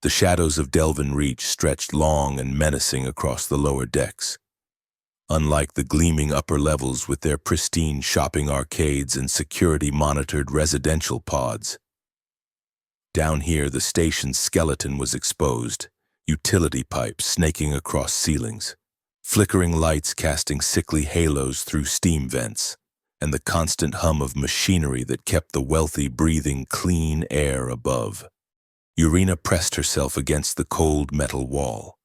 The shadows of Delvin Reach stretched long and menacing across the lower decks. Unlike the gleaming upper levels with their pristine shopping arcades and security-monitored residential pods, down here the station's skeleton was exposed, utility pipes snaking across ceilings, flickering lights casting sickly halos through steam vents, and the constant hum of machinery that kept the wealthy breathing clean air above. Urena pressed herself against the cold metal wall.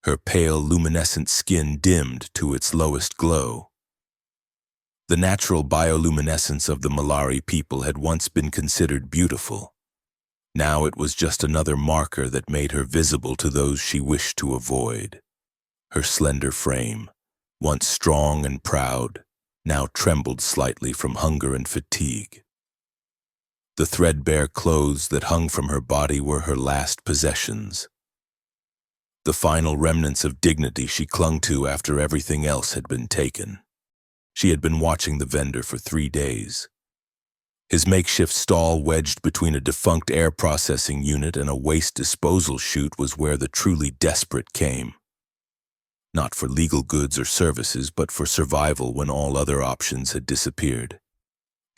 Her pale, luminescent skin dimmed to its lowest glow. The natural bioluminescence of the Malari people had once been considered beautiful. Now it was just another marker that made her visible to those she wished to avoid. Her slender frame, once strong and proud, now trembled slightly from hunger and fatigue. The threadbare clothes that hung from her body were her last possessions. The final remnants of dignity she clung to after everything else had been taken. She had been watching the vendor for 3 days. His makeshift stall wedged between a defunct air processing unit and a waste disposal chute was where the truly desperate came. Not for legal goods or services, but for survival when all other options had disappeared.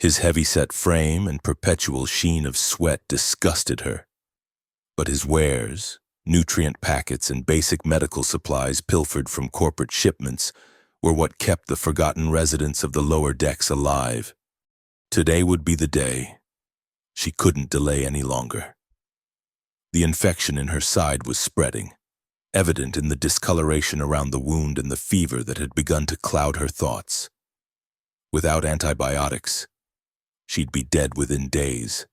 His heavy-set frame and perpetual sheen of sweat disgusted her. But his wares, nutrient packets and basic medical supplies pilfered from corporate shipments, were what kept the forgotten residents of the lower decks alive. Today would be the day. She couldn't delay any longer. The infection in her side was spreading, evident in the discoloration around the wound and the fever that had begun to cloud her thoughts. Without antibiotics, she'd be dead within days.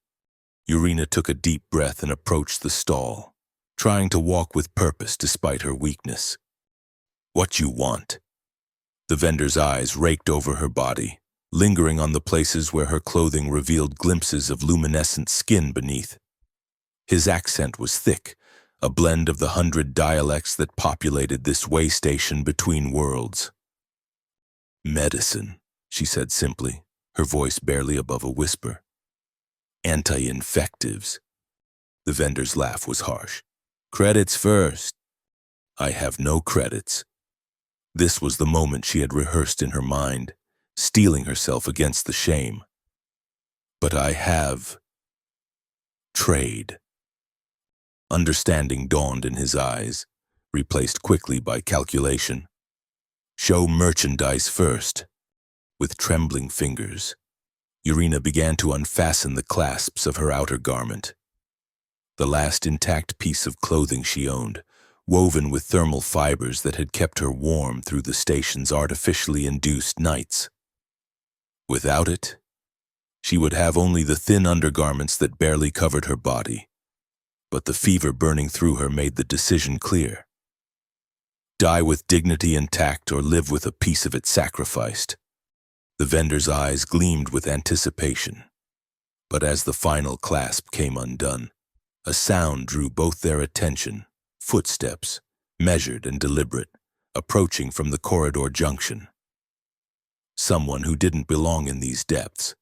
Urena took a deep breath and approached the stall, trying to walk with purpose despite her weakness. "What you want?" The vendor's eyes raked over her body, lingering on the places where her clothing revealed glimpses of luminescent skin beneath. His accent was thick, a blend of the 100 dialects that populated this way station between worlds. "Medicine," she said simply, her voice barely above a whisper. "Anti-infectives." The vendor's laugh was harsh. "Credits first." "I have no credits." This was the moment she had rehearsed in her mind, steeling herself against the shame. "But I have trade." Understanding dawned in his eyes, replaced quickly by calculation. "Show merchandise first." With trembling fingers, Urena began to unfasten the clasps of her outer garment. The last intact piece of clothing she owned, woven with thermal fibers that had kept her warm through the station's artificially induced nights. Without it, she would have only the thin undergarments that barely covered her body. But the fever burning through her made the decision clear. Die with dignity intact or live with a piece of it sacrificed. The vendor's eyes gleamed with anticipation. But as the final clasp came undone, a sound drew both their attention. Footsteps, measured and deliberate, approaching from the corridor junction. Someone who didn't belong in these depths.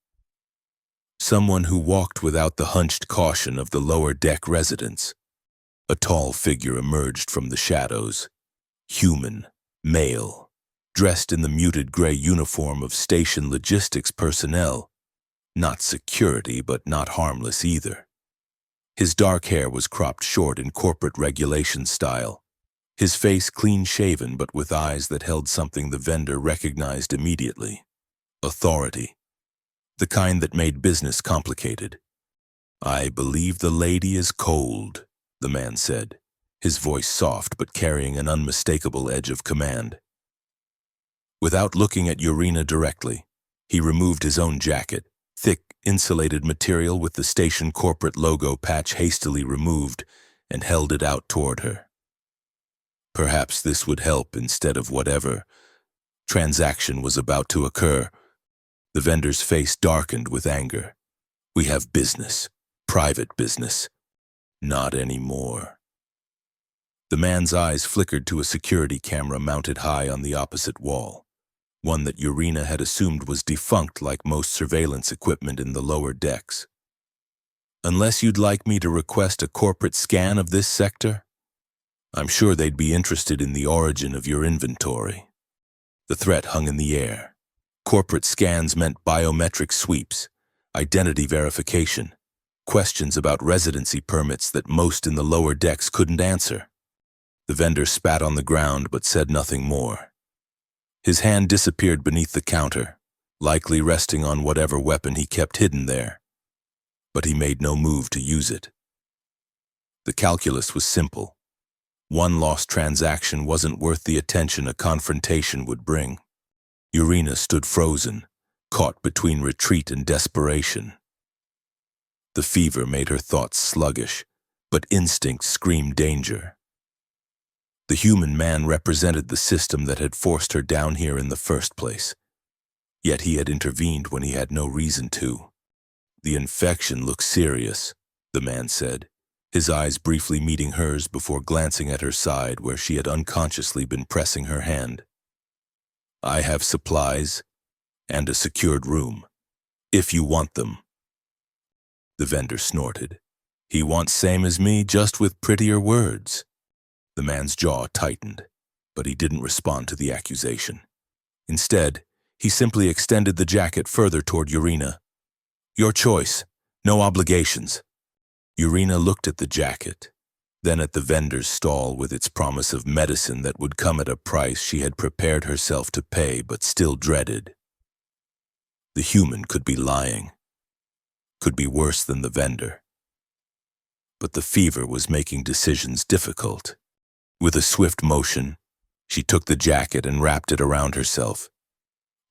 Someone who walked without the hunched caution of the lower deck residents. A tall figure emerged from the shadows. Human, male, dressed in the muted gray uniform of station logistics personnel. Not security, but not harmless either. His dark hair was cropped short in corporate regulation style. His face clean-shaven but with eyes that held something the vendor recognized immediately. Authority. The kind that made business complicated. "I believe the lady is cold," the man said, his voice soft but carrying an unmistakable edge of command. Without looking at Urena directly, he removed his own jacket, thick, insulated material with the station corporate logo patch hastily removed, and held it out toward her. Perhaps this would help instead of whatever transaction was about to occur. The vendor's face darkened with anger. "We have business, private business. Not anymore." The man's eyes flickered to a security camera mounted high on the opposite wall, one that Urena had assumed was defunct like most surveillance equipment in the lower decks. Unless you'd like me to request a corporate scan of this sector? I'm sure they'd be interested in the origin of your inventory. The threat hung in the air. Corporate scans meant biometric sweeps, identity verification, questions about residency permits that most in the lower decks couldn't answer. The vendor spat on the ground but said nothing more. His hand disappeared beneath the counter, likely resting on whatever weapon he kept hidden there. But he made no move to use it. The calculus was simple. One lost transaction wasn't worth the attention a confrontation would bring. Urena stood frozen, caught between retreat and desperation. The fever made her thoughts sluggish, but instinct screamed danger. The human man represented the system that had forced her down here in the first place. Yet he had intervened when he had no reason to. The infection looks serious, the man said, his eyes briefly meeting hers before glancing at her side where she had unconsciously been pressing her hand. I have supplies and a secured room, if you want them. The vendor snorted. He wants same as me, just with prettier words. The man's jaw tightened, but he didn't respond to the accusation. Instead, he simply extended the jacket further toward Urena. Your choice, no obligations. Urena looked at the jacket, then at the vendor's stall with its promise of medicine that would come at a price she had prepared herself to pay but still dreaded. The human could be lying, could be worse than the vendor. But the fever was making decisions difficult. With a swift motion, she took the jacket and wrapped it around herself,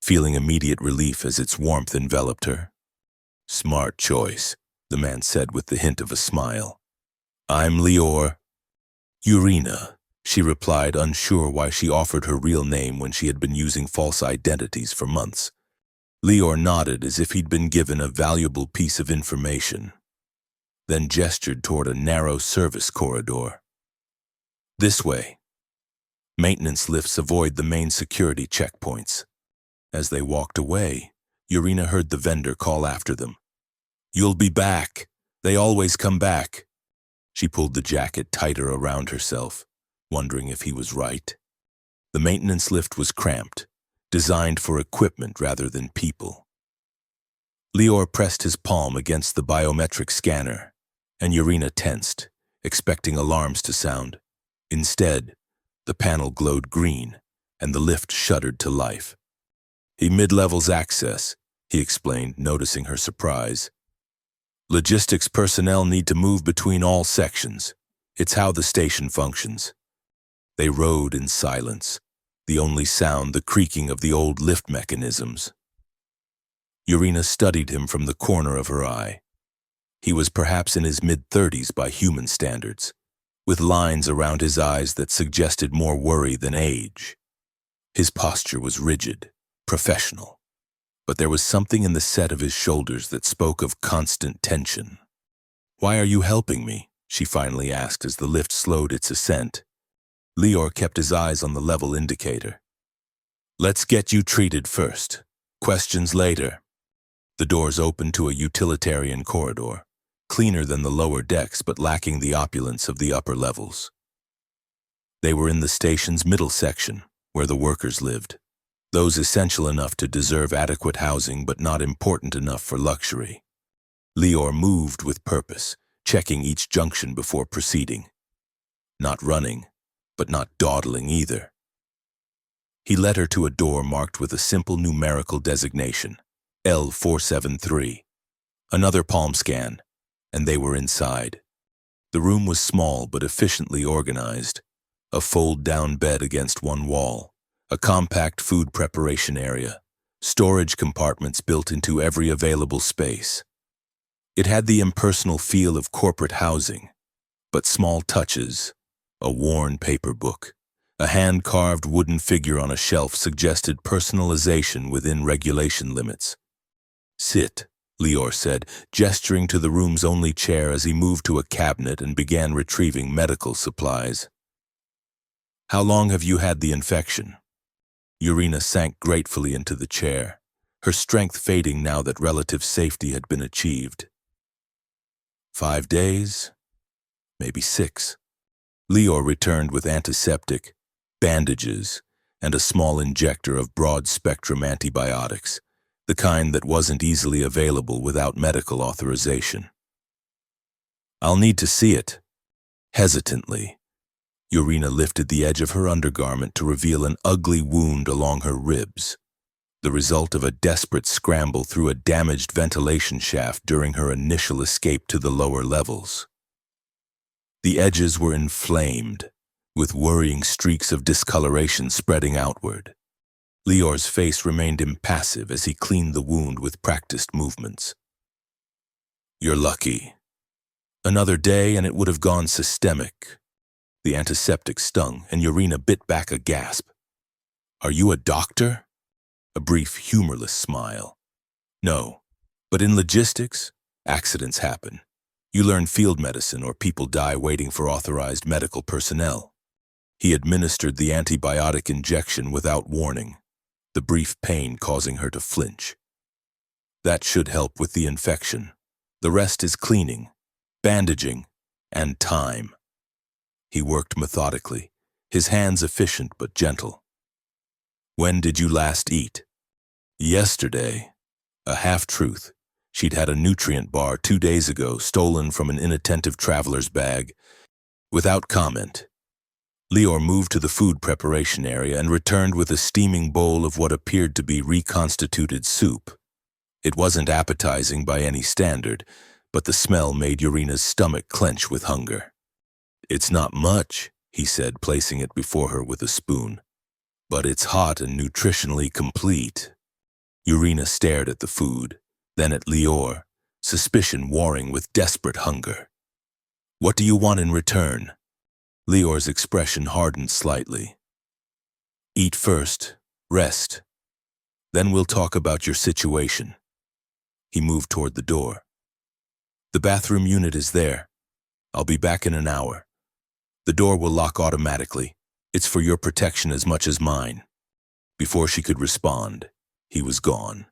feeling immediate relief as its warmth enveloped her. Smart choice, the man said with the hint of a smile. I'm Lior. Urena, she replied, unsure why she offered her real name when she had been using false identities for months. Lior nodded as if he'd been given a valuable piece of information, then gestured toward a narrow service corridor. This way. Maintenance lifts avoid the main security checkpoints. As they walked away, Urena heard the vendor call after them. You'll be back. They always come back. She pulled the jacket tighter around herself, wondering if he was right. The maintenance lift was cramped, designed for equipment rather than people. Lior pressed his palm against the biometric scanner, and Urena tensed, expecting alarms to sound. Instead, the panel glowed green, and the lift shuddered to life. Mid-levels access, he explained, noticing her surprise. Logistics personnel need to move between all sections. It's how the station functions. They rode in silence, the only sound the creaking of the old lift mechanisms. Urena studied him from the corner of her eye. He was perhaps in his mid-30s by human standards, with lines around his eyes that suggested more worry than age. His posture was rigid, professional, but there was something in the set of his shoulders that spoke of constant tension. Why are you helping me? She finally asked as the lift slowed its ascent. Lior kept his eyes on the level indicator. Let's get you treated first. Questions later. The doors opened to a utilitarian corridor, cleaner than the lower decks but lacking the opulence of the upper levels. They were in the station's middle section, where the workers lived, those essential enough to deserve adequate housing but not important enough for luxury. Lior moved with purpose, checking each junction before proceeding. Not running, but not dawdling either. He led her to a door marked with a simple numerical designation, L473. Another palm scan, and they were inside. The room was small but efficiently organized. A fold-down bed against one wall, a compact food preparation area, storage compartments built into every available space. It had the impersonal feel of corporate housing, but small touches, a worn paper book, a hand-carved wooden figure on a shelf suggested personalization within regulation limits. Sit, Lior said, gesturing to the room's only chair as he moved to a cabinet and began retrieving medical supplies. How long have you had the infection? Urena sank gratefully into the chair, her strength fading now that relative safety had been achieved. 5 days, maybe 6. Leor returned with antiseptic, bandages, and a small injector of broad-spectrum antibiotics, the kind that wasn't easily available without medical authorization. "I'll need to see it." Hesitantly, Urena lifted the edge of her undergarment to reveal an ugly wound along her ribs, the result of a desperate scramble through a damaged ventilation shaft during her initial escape to the lower levels. The edges were inflamed, with worrying streaks of discoloration spreading outward. Leor's face remained impassive as he cleaned the wound with practiced movements. "You're lucky. Another day and it would have gone systemic." The antiseptic stung, and Urena bit back a gasp. "Are you a doctor?" A brief, humorless smile. "No, but in logistics, accidents happen. You learn field medicine or people die waiting for authorized medical personnel." He administered the antibiotic injection without warning, the brief pain causing her to flinch. "That should help with the infection. The rest is cleaning, bandaging, and time." He worked methodically, his hands efficient but gentle. "When did you last eat?" "Yesterday." A half-truth. She'd had a nutrient bar 2 days ago, stolen from an inattentive traveler's bag. Without comment, Leor moved to the food preparation area and returned with a steaming bowl of what appeared to be reconstituted soup. It wasn't appetizing by any standard, but the smell made Urena's stomach clench with hunger. "It's not much," he said, placing it before her with a spoon. "But it's hot and nutritionally complete." Urena stared at the food, then at Leor, suspicion warring with desperate hunger. "What do you want in return?" Leor's expression hardened slightly. "Eat first, rest. Then we'll talk about your situation." He moved toward the door. "The bathroom unit is there. I'll be back in an hour. The door will lock automatically. It's for your protection as much as mine." Before she could respond, he was gone.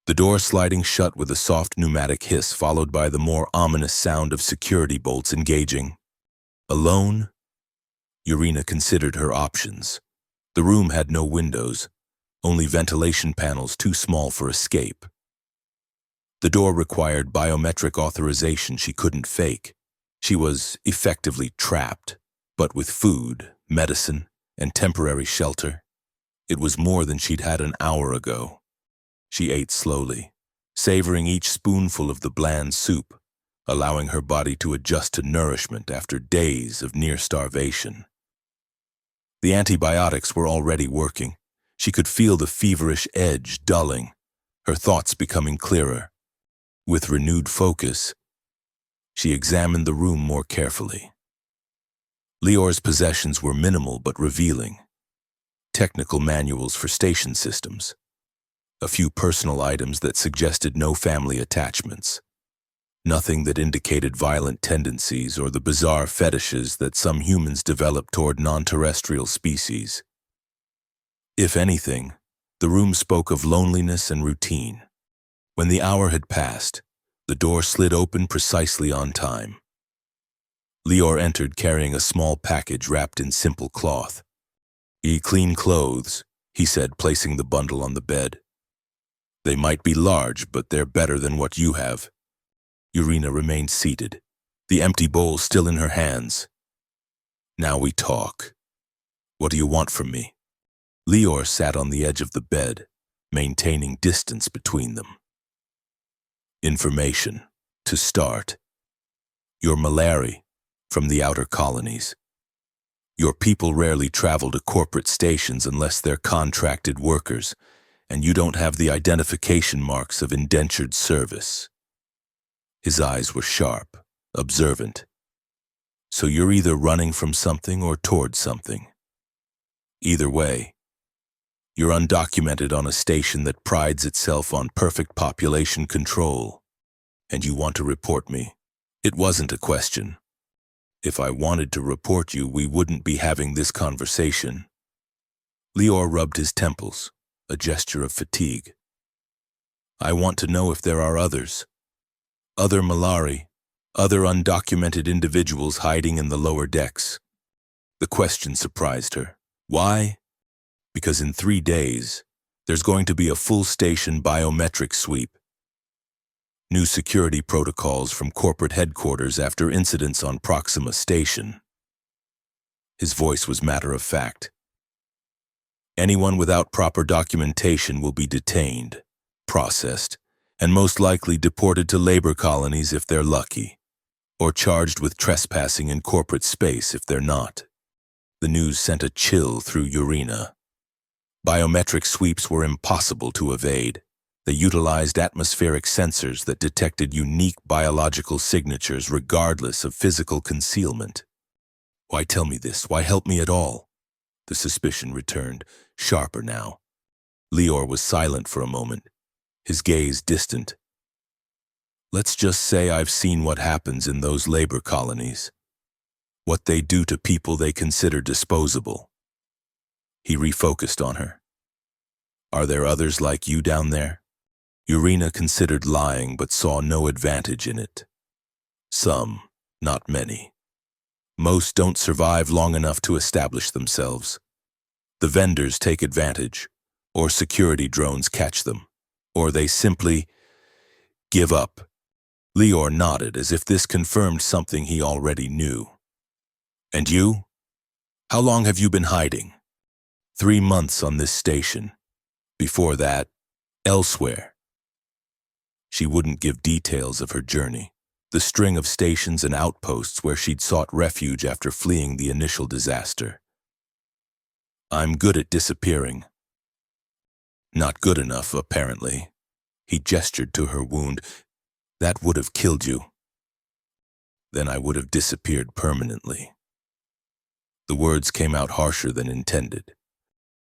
The door sliding shut with a soft pneumatic hiss, followed by the more ominous sound of security bolts engaging. Alone? Urena considered her options. The room had no windows, only ventilation panels too small for escape. The door required biometric authorization she couldn't fake. She was effectively trapped, but with food, medicine, and temporary shelter. It was more than she'd had an hour ago. She ate slowly, savoring each spoonful of the bland soup, allowing her body to adjust to nourishment after days of near starvation. The antibiotics were already working. She could feel the feverish edge dulling, her thoughts becoming clearer. With renewed focus, she examined the room more carefully. Leor's possessions were minimal but revealing. Technical manuals for station systems. A few personal items that suggested no family attachments. Nothing that indicated violent tendencies or the bizarre fetishes that some humans develop toward non-terrestrial species. If anything, the room spoke of loneliness and routine. When the hour had passed, the door slid open precisely on time. Leor entered carrying a small package wrapped in simple cloth. Clean clothes," he said, placing the bundle on the bed. "They might be large, but they're better than what you have." Urena remained seated, the empty bowl still in her hands. "Now we talk. What do you want from me?" Leor sat on the edge of the bed, maintaining distance between them. "Information. To start. You're Malari, from the outer colonies. Your people rarely travel to corporate stations unless they're contracted workers, and you don't have the identification marks of indentured service." His eyes were sharp, observant. "So you're either running from something or toward something. Either way, you're undocumented on a station that prides itself on perfect population control, and you want to report me." It wasn't a question. If I wanted to report you, we wouldn't be having this conversation. Leor rubbed his temples, a gesture of fatigue. "I want to know if there are others. Other Malari, other undocumented individuals hiding in the lower decks. The question surprised her. Why? Because in 3 days, there's going to be a full station biometric sweep. New security protocols from corporate headquarters after incidents on Proxima Station. His voice was matter-of-fact. Anyone without proper documentation will be detained, processed, and most likely deported to labor colonies if they're lucky, or charged with trespassing in corporate space if they're not. The news sent a chill through Urena. Biometric sweeps were impossible to evade. They utilized atmospheric sensors that detected unique biological signatures regardless of physical concealment. Why tell me this? Why help me at all? The suspicion returned, sharper now. Lior was silent for a moment, his gaze distant. Let's just say I've seen what happens in those labor colonies. What they do to people they consider disposable. He refocused on her. Are there others like you down there? Urena considered lying but saw no advantage in it. Some, not many. Most don't survive long enough to establish themselves. The vendors take advantage, or security drones catch them, or they simply give up. Lior nodded as if this confirmed something he already knew. And you? How long have you been hiding? 3 months on this station. Before that, elsewhere. She wouldn't give details of her journey, the string of stations and outposts where she'd sought refuge after fleeing the initial disaster. I'm good at disappearing. Not good enough, apparently. He gestured to her wound. That would have killed you. Then I would have disappeared permanently. The words came out harsher than intended.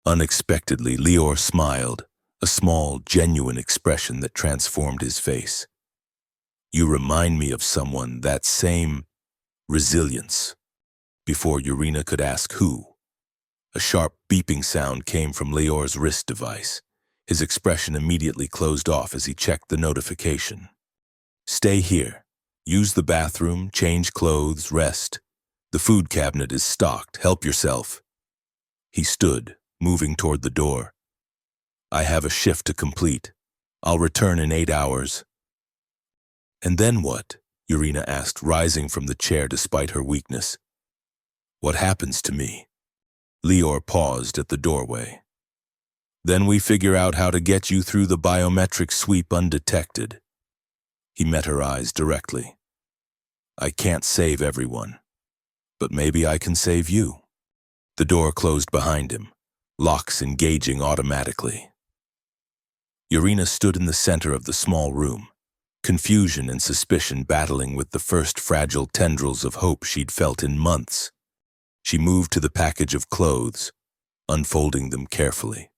Unexpectedly, Lior smiled, a small, genuine expression that transformed his face. You remind me of someone, that same resilience. Before Urena could ask who, a sharp beeping sound came from Lior's wrist device. His expression immediately closed off as he checked the notification. Stay here. Use the bathroom, change clothes, rest. The food cabinet is stocked. Help yourself. He stood, moving toward the door. I have a shift to complete. I'll return in 8 hours. And then what? Urena asked, rising from the chair despite her weakness. What happens to me? Lior paused at the doorway. Then we figure out how to get you through the biometric sweep undetected. He met her eyes directly. I can't save everyone, but maybe I can save you. The door closed behind him, locks engaging automatically. Urena stood in the center of the small room, confusion and suspicion battling with the first fragile tendrils of hope she'd felt in months. She moved to the package of clothes, unfolding them carefully.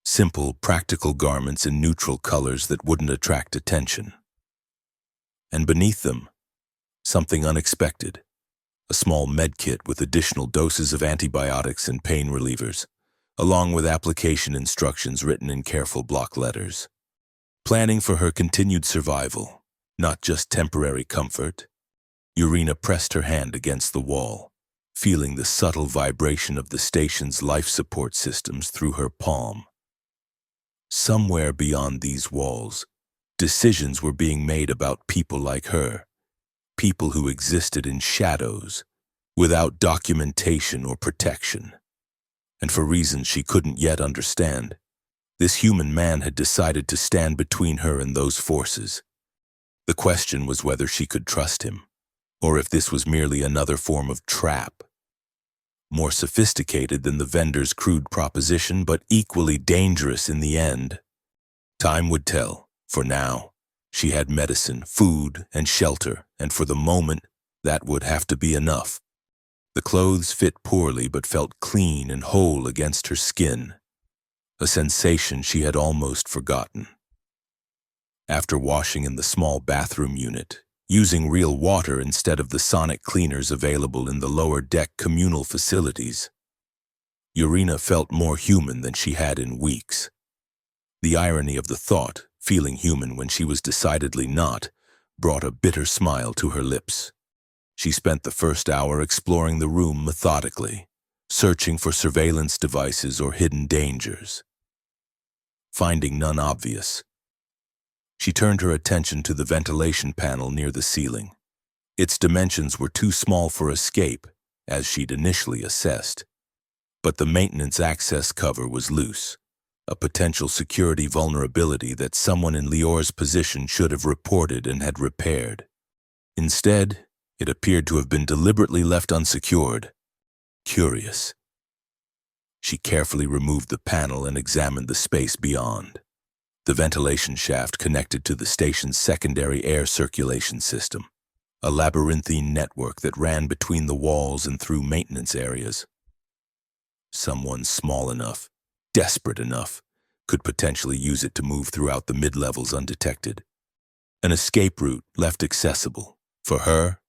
Simple, practical garments in neutral colors that wouldn't attract attention. And beneath them, something unexpected. A small med kit with additional doses of antibiotics and pain relievers, along with application instructions written in careful block letters. Planning for her continued survival, not just temporary comfort. Urena pressed her hand against the wall, feeling the subtle vibration of the station's life support systems through her palm. Somewhere beyond these walls, decisions were being made about people like her, people who existed in shadows, without documentation or protection. And for reasons she couldn't yet understand, this human man had decided to stand between her and those forces. The question was whether she could trust him, or if this was merely another form of trap. More sophisticated than the vendor's crude proposition, but equally dangerous in the end. Time would tell. For now, she had medicine, food, and shelter, and for the moment, that would have to be enough. The clothes fit poorly but felt clean and whole against her skin, a sensation she had almost forgotten. After washing in the small bathroom unit, using real water instead of the sonic cleaners available in the lower deck communal facilities, Urena felt more human than she had in weeks. The irony of the thought, feeling human when she was decidedly not, brought a bitter smile to her lips. She spent the first hour exploring the room methodically, searching for surveillance devices or hidden dangers. Finding none obvious, she turned her attention to the ventilation panel near the ceiling. Its dimensions were too small for escape, as she'd initially assessed. But the maintenance access cover was loose, a potential security vulnerability that someone in Lior's position should have reported and had repaired. Instead, it appeared to have been deliberately left unsecured. Curious. She carefully removed the panel and examined the space beyond. The ventilation shaft connected to the station's secondary air circulation system, a labyrinthine network that ran between the walls and through maintenance areas. Someone small enough, desperate enough, could potentially use it to move throughout the mid-levels undetected. An escape route left accessible. For her,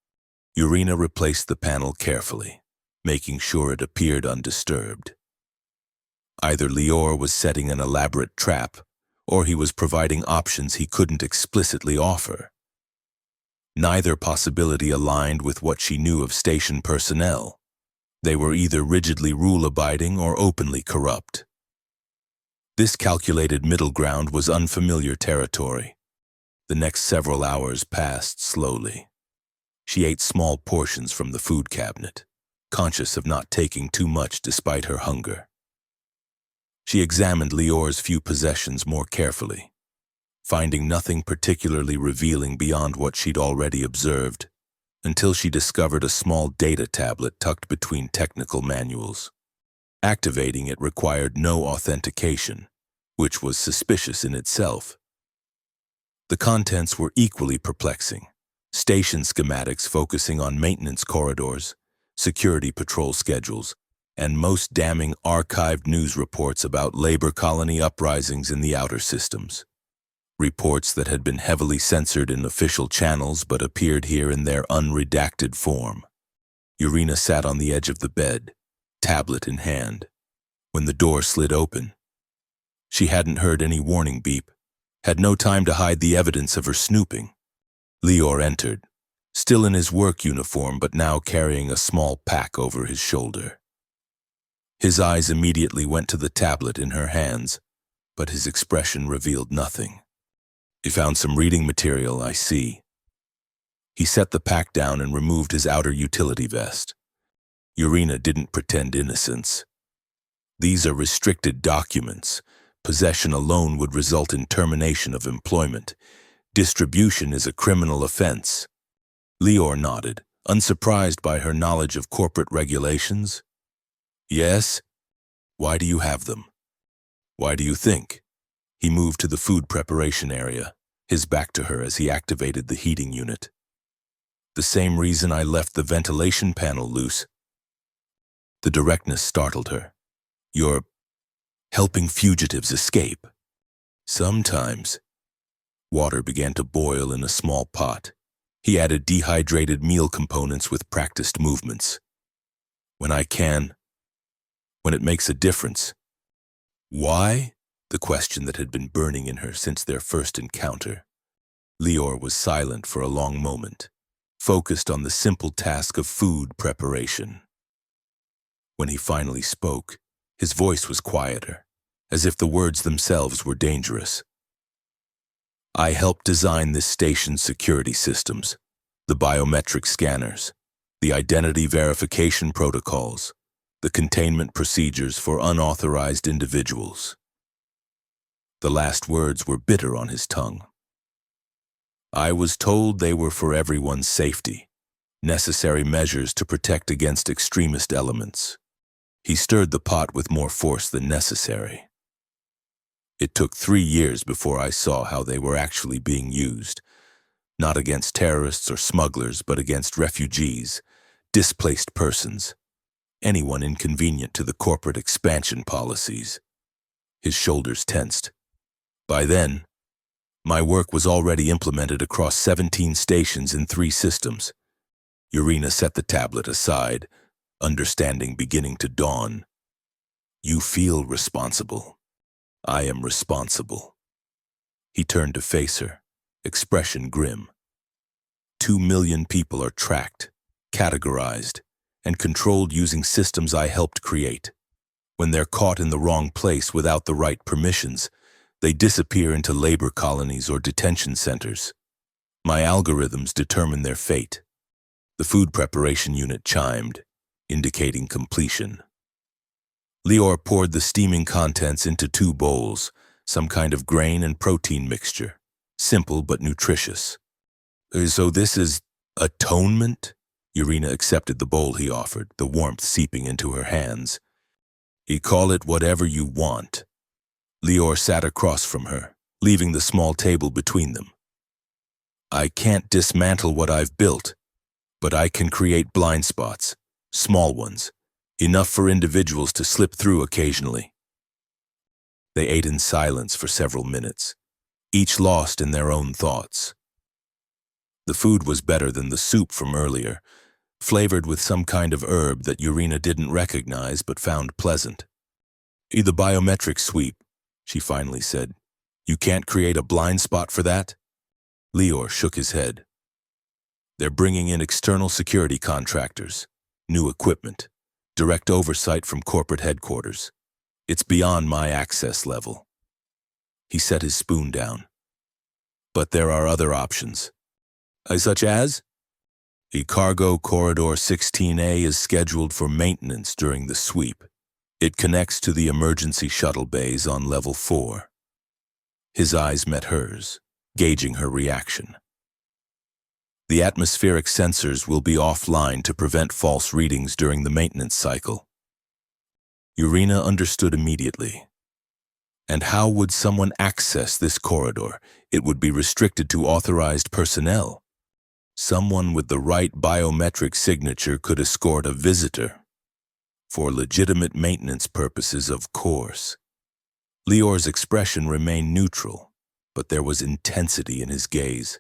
Urena replaced the panel carefully, making sure it appeared undisturbed. Either Lior was setting an elaborate trap, or he was providing options he couldn't explicitly offer. Neither possibility aligned with what she knew of station personnel. They were either rigidly rule-abiding or openly corrupt. This calculated middle ground was unfamiliar territory. The next several hours passed slowly. She ate small portions from the food cabinet, conscious of not taking too much despite her hunger. She examined Lior's few possessions more carefully, finding nothing particularly revealing beyond what she'd already observed, until she discovered a small data tablet tucked between technical manuals. Activating it required no authentication, which was suspicious in itself. The contents were equally perplexing. Station schematics focusing on maintenance corridors, security patrol schedules, and most damning archived news reports about labor colony uprisings in the outer systems. Reports that had been heavily censored in official channels but appeared here in their unredacted form. Urena sat on the edge of the bed, tablet in hand, when the door slid open. She hadn't heard any warning beep, had no time to hide the evidence of her snooping. Lior entered, still in his work uniform but now carrying a small pack over his shoulder. His eyes immediately went to the tablet in her hands, but his expression revealed nothing. "You found some reading material, I see." He set the pack down and removed his outer utility vest. Urena didn't pretend innocence. "These are restricted documents. Possession alone would result in termination of employment. Distribution is a criminal offense." Lior nodded, unsurprised by her knowledge of corporate regulations. "Yes? Why do you have them? Why do you think?" He moved to the food preparation area, his back to her as he activated the heating unit. "The same reason I left the ventilation panel loose." The directness startled her. "You're helping fugitives escape." "Sometimes." Water began to boil in a small pot. He added dehydrated meal components with practiced movements. "When I can. When it makes a difference." "Why?" The question that had been burning in her since their first encounter. Lior was silent for a long moment, focused on the simple task of food preparation. When he finally spoke, his voice was quieter, as if the words themselves were dangerous. "I helped design this station's security systems, the biometric scanners, the identity verification protocols, the containment procedures for unauthorized individuals." The last words were bitter on his tongue. "I was told they were for everyone's safety, necessary measures to protect against extremist elements." He stirred the pot with more force than necessary. "It took 3 years before I saw how they were actually being used, not against terrorists or smugglers, but against refugees, displaced persons, anyone inconvenient to the corporate expansion policies." His shoulders tensed. "By then, my work was already implemented across 17 stations in 3 systems." Urena set the tablet aside, understanding beginning to dawn. "You feel responsible. I am responsible." He turned to face her, expression grim. 2 million people are tracked, categorized, and controlled using systems I helped create. When they're caught in the wrong place without the right permissions, they disappear into labor colonies or detention centers. My algorithms determine their fate. The food preparation unit chimed, indicating completion. Lior poured the steaming contents into 2 bowls, some kind of grain and protein mixture, simple but nutritious. So this is atonement? Urena accepted the bowl he offered, the warmth seeping into her hands. You call it whatever you want. Lior sat across from her, leaving the small table between them. I can't dismantle what I've built, but I can create blind spots, small ones, enough for individuals to slip through occasionally. They ate in silence for several minutes, each lost in their own thoughts. The food was better than the soup from earlier, flavored with some kind of herb that Urena didn't recognize but found pleasant. The biometric sweep, she finally said. You can't create a blind spot for that? Lior shook his head. They're bringing in external security contractors, new equipment, direct oversight from corporate headquarters. It's beyond my access level. He set his spoon down. But there are other options. Such as? The cargo corridor 16A is scheduled for maintenance during the sweep. It connects to the emergency shuttle bays on level 4. His eyes met hers, gauging her reaction. The atmospheric sensors will be offline to prevent false readings during the maintenance cycle. Urena understood immediately. And how would someone access this corridor? It would be restricted to authorized personnel. Someone with the right biometric signature could escort a visitor. For legitimate maintenance purposes, of course. Lior's expression remained neutral, but there was intensity in his gaze.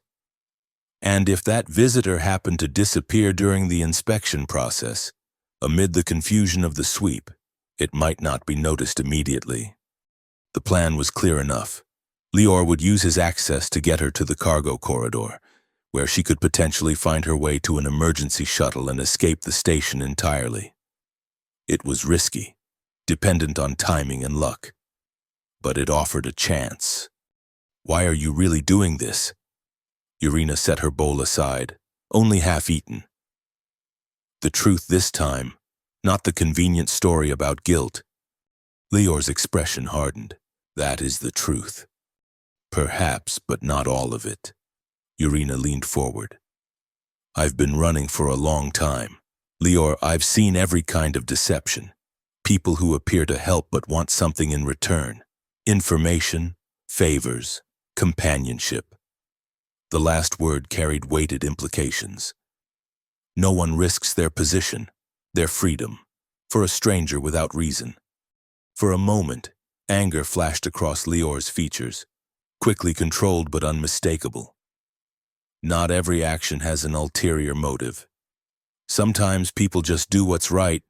And if that visitor happened to disappear during the inspection process, amid the confusion of the sweep, it might not be noticed immediately. The plan was clear enough. Lior would use his access to get her to the cargo corridor, where she could potentially find her way to an emergency shuttle and escape the station entirely. It was risky, dependent on timing and luck, but it offered a chance. Why are you really doing this? Urena set her bowl aside, only half-eaten. The truth this time, not the convenient story about guilt. Lior's expression hardened. That is the truth. Perhaps, but not all of it. Urena leaned forward. I've been running for a long time. Lior, I've seen every kind of deception. People who appear to help but want something in return. Information, favors, companionship. The last word carried weighted implications. No one risks their position, their freedom, for a stranger without reason. For a moment, anger flashed across Lior's features, quickly controlled but unmistakable. Not every action has an ulterior motive. Sometimes people just do what's right.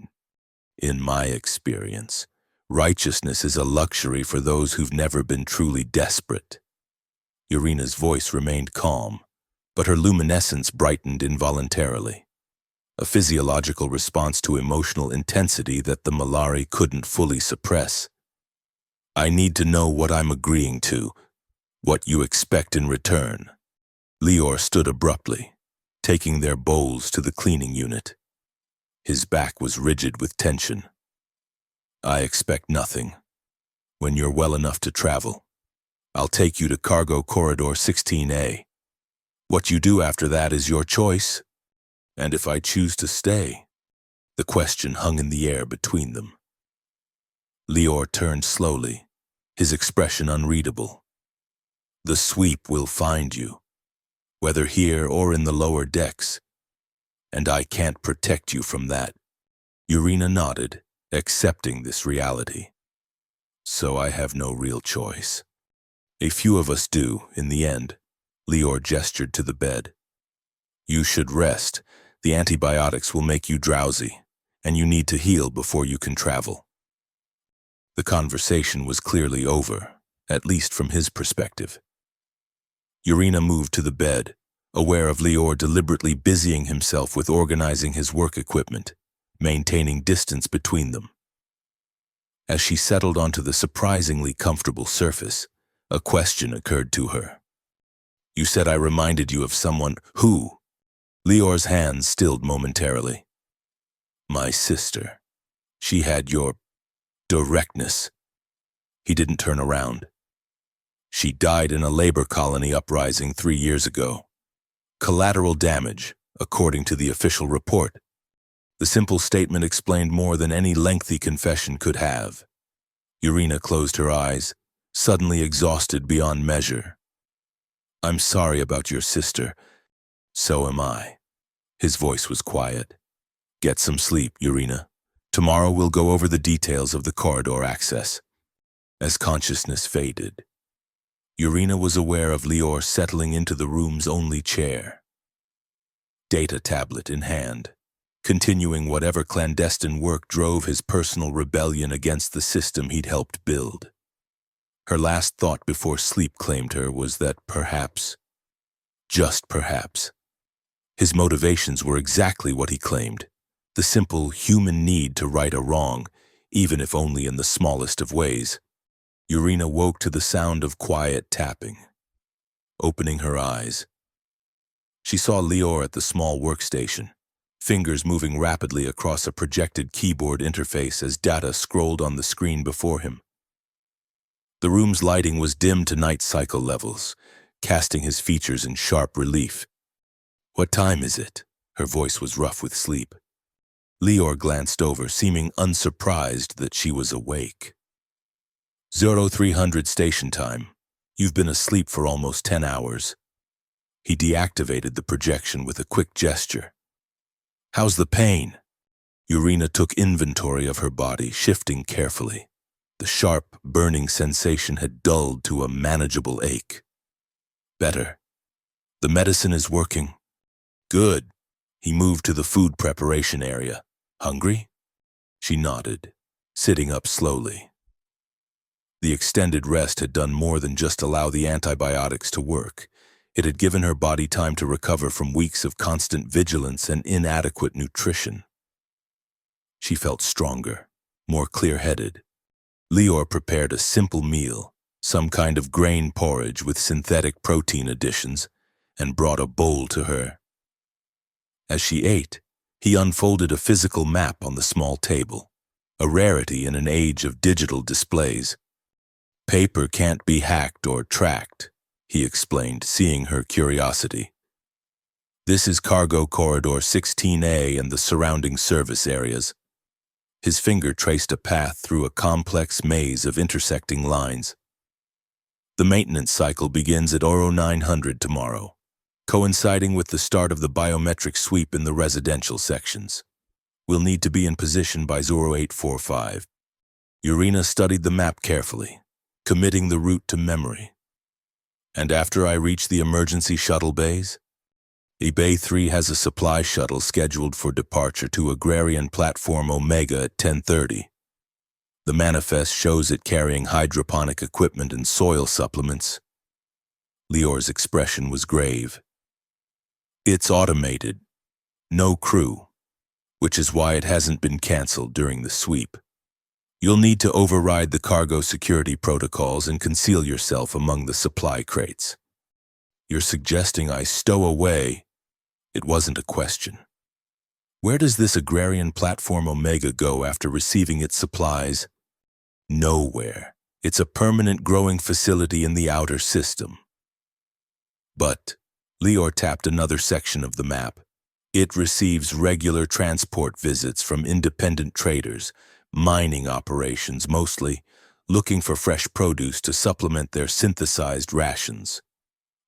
In my experience, righteousness is a luxury for those who've never been truly desperate. Urena's voice remained calm, but her luminescence brightened involuntarily. A physiological response to emotional intensity that the Malari couldn't fully suppress. I need to know what I'm agreeing to, what you expect in return. Lior stood abruptly, taking their bowls to the cleaning unit. His back was rigid with tension. I expect nothing. When you're well enough to travel, I'll take you to Cargo Corridor 16A. What you do after that is your choice. And if I choose to stay, the question hung in the air between them. Lior turned slowly, his expression unreadable. The sweep will find you, whether here or in the lower decks, and I can't protect you from that. Urena nodded, accepting this reality. So I have no real choice. A few of us do, in the end. Lior gestured to the bed. You should rest. The antibiotics will make you drowsy, and you need to heal before you can travel. The conversation was clearly over, at least from his perspective. Urena moved to the bed, aware of Lior deliberately busying himself with organizing his work equipment, maintaining distance between them. As she settled onto the surprisingly comfortable surface, a question occurred to her. "You said I reminded you of someone. Who?" Lior's hands stilled momentarily. "My sister. She had your directness." He didn't turn around. "She died in a labor colony uprising 3 years ago. Collateral damage, according to the official report." The simple statement explained more than any lengthy confession could have. Urena closed her eyes, suddenly exhausted beyond measure. "I'm sorry about your sister. So am I." His voice was quiet. "Get some sleep, Urena. Tomorrow we'll go over the details of the corridor access." As consciousness faded, Urena was aware of Lior settling into the room's only chair, data tablet in hand, continuing whatever clandestine work drove his personal rebellion against the system he'd helped build. Her last thought before sleep claimed her was that perhaps, just perhaps, his motivations were exactly what he claimed, the simple human need to right a wrong, even if only in the smallest of ways. Urena woke to the sound of quiet tapping. Opening her eyes, she saw Lior at the small workstation, fingers moving rapidly across a projected keyboard interface as data scrolled on the screen before him. The room's lighting was dim to night cycle levels, casting his features in sharp relief. "What time is it?" Her voice was rough with sleep. Lior glanced over, seeming unsurprised that she was awake. 0300 station time. You've been asleep for almost 10 hours. He deactivated the projection with a quick gesture. "How's the pain?" Urena took inventory of her body, shifting carefully. The sharp, burning sensation had dulled to a manageable ache. "Better. The medicine is working." "Good." He moved to the food preparation area. "Hungry?" She nodded, sitting up slowly. The extended rest had done more than just allow the antibiotics to work. It had given her body time to recover from weeks of constant vigilance and inadequate nutrition. She felt stronger, more clear-headed. Lior prepared a simple meal, some kind of grain porridge with synthetic protein additions, and brought a bowl to her. As she ate, he unfolded a physical map on the small table, a rarity in an age of digital displays. "Paper can't be hacked or tracked," he explained, seeing her curiosity. "This is Cargo Corridor 16A and the surrounding service areas." His finger traced a path through a complex maze of intersecting lines. "The maintenance cycle begins at Oro 900 tomorrow, coinciding with the start of the biometric sweep in the residential sections. We'll need to be in position by 0845. Urena studied the map carefully, committing the route to memory. "And after I reach the emergency shuttle bays?" Bay 3 has a supply shuttle scheduled for departure to Agrarian Platform Omega at 10:30. The manifest shows it carrying hydroponic equipment and soil supplements. Lior's expression was grave. "It's automated. No crew, which is why it hasn't been canceled during the sweep. You'll need to override the cargo security protocols and conceal yourself among the supply crates." "You're suggesting I stow away?" It wasn't a question. "Where does this Agrarian Platform Omega go after receiving its supplies?" "Nowhere. It's a permanent growing facility in the outer system." "But," Lior tapped another section of the map, "it receives regular transport visits from independent traders, mining operations mostly, looking for fresh produce to supplement their synthesized rations.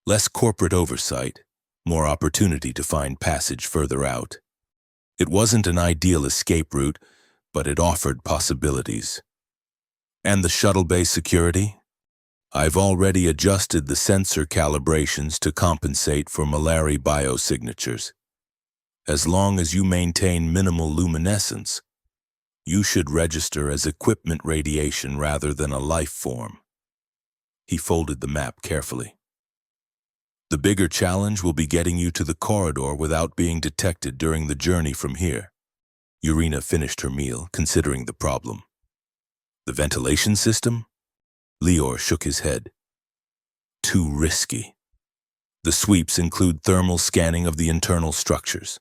Less corporate oversight, more opportunity to find passage further out. It wasn't an ideal escape route, but it offered possibilities." "And the shuttle bay security?" "I've already adjusted the sensor calibrations to compensate for malari biosignatures. As long as you maintain minimal luminescence, you should register as equipment radiation rather than a life form." He folded the map carefully. The bigger challenge will be getting you to the corridor without being detected during the journey from here. Urena finished her meal, considering the problem. The ventilation system? Lior shook his head. Too risky. The sweeps include thermal scanning of the internal structures.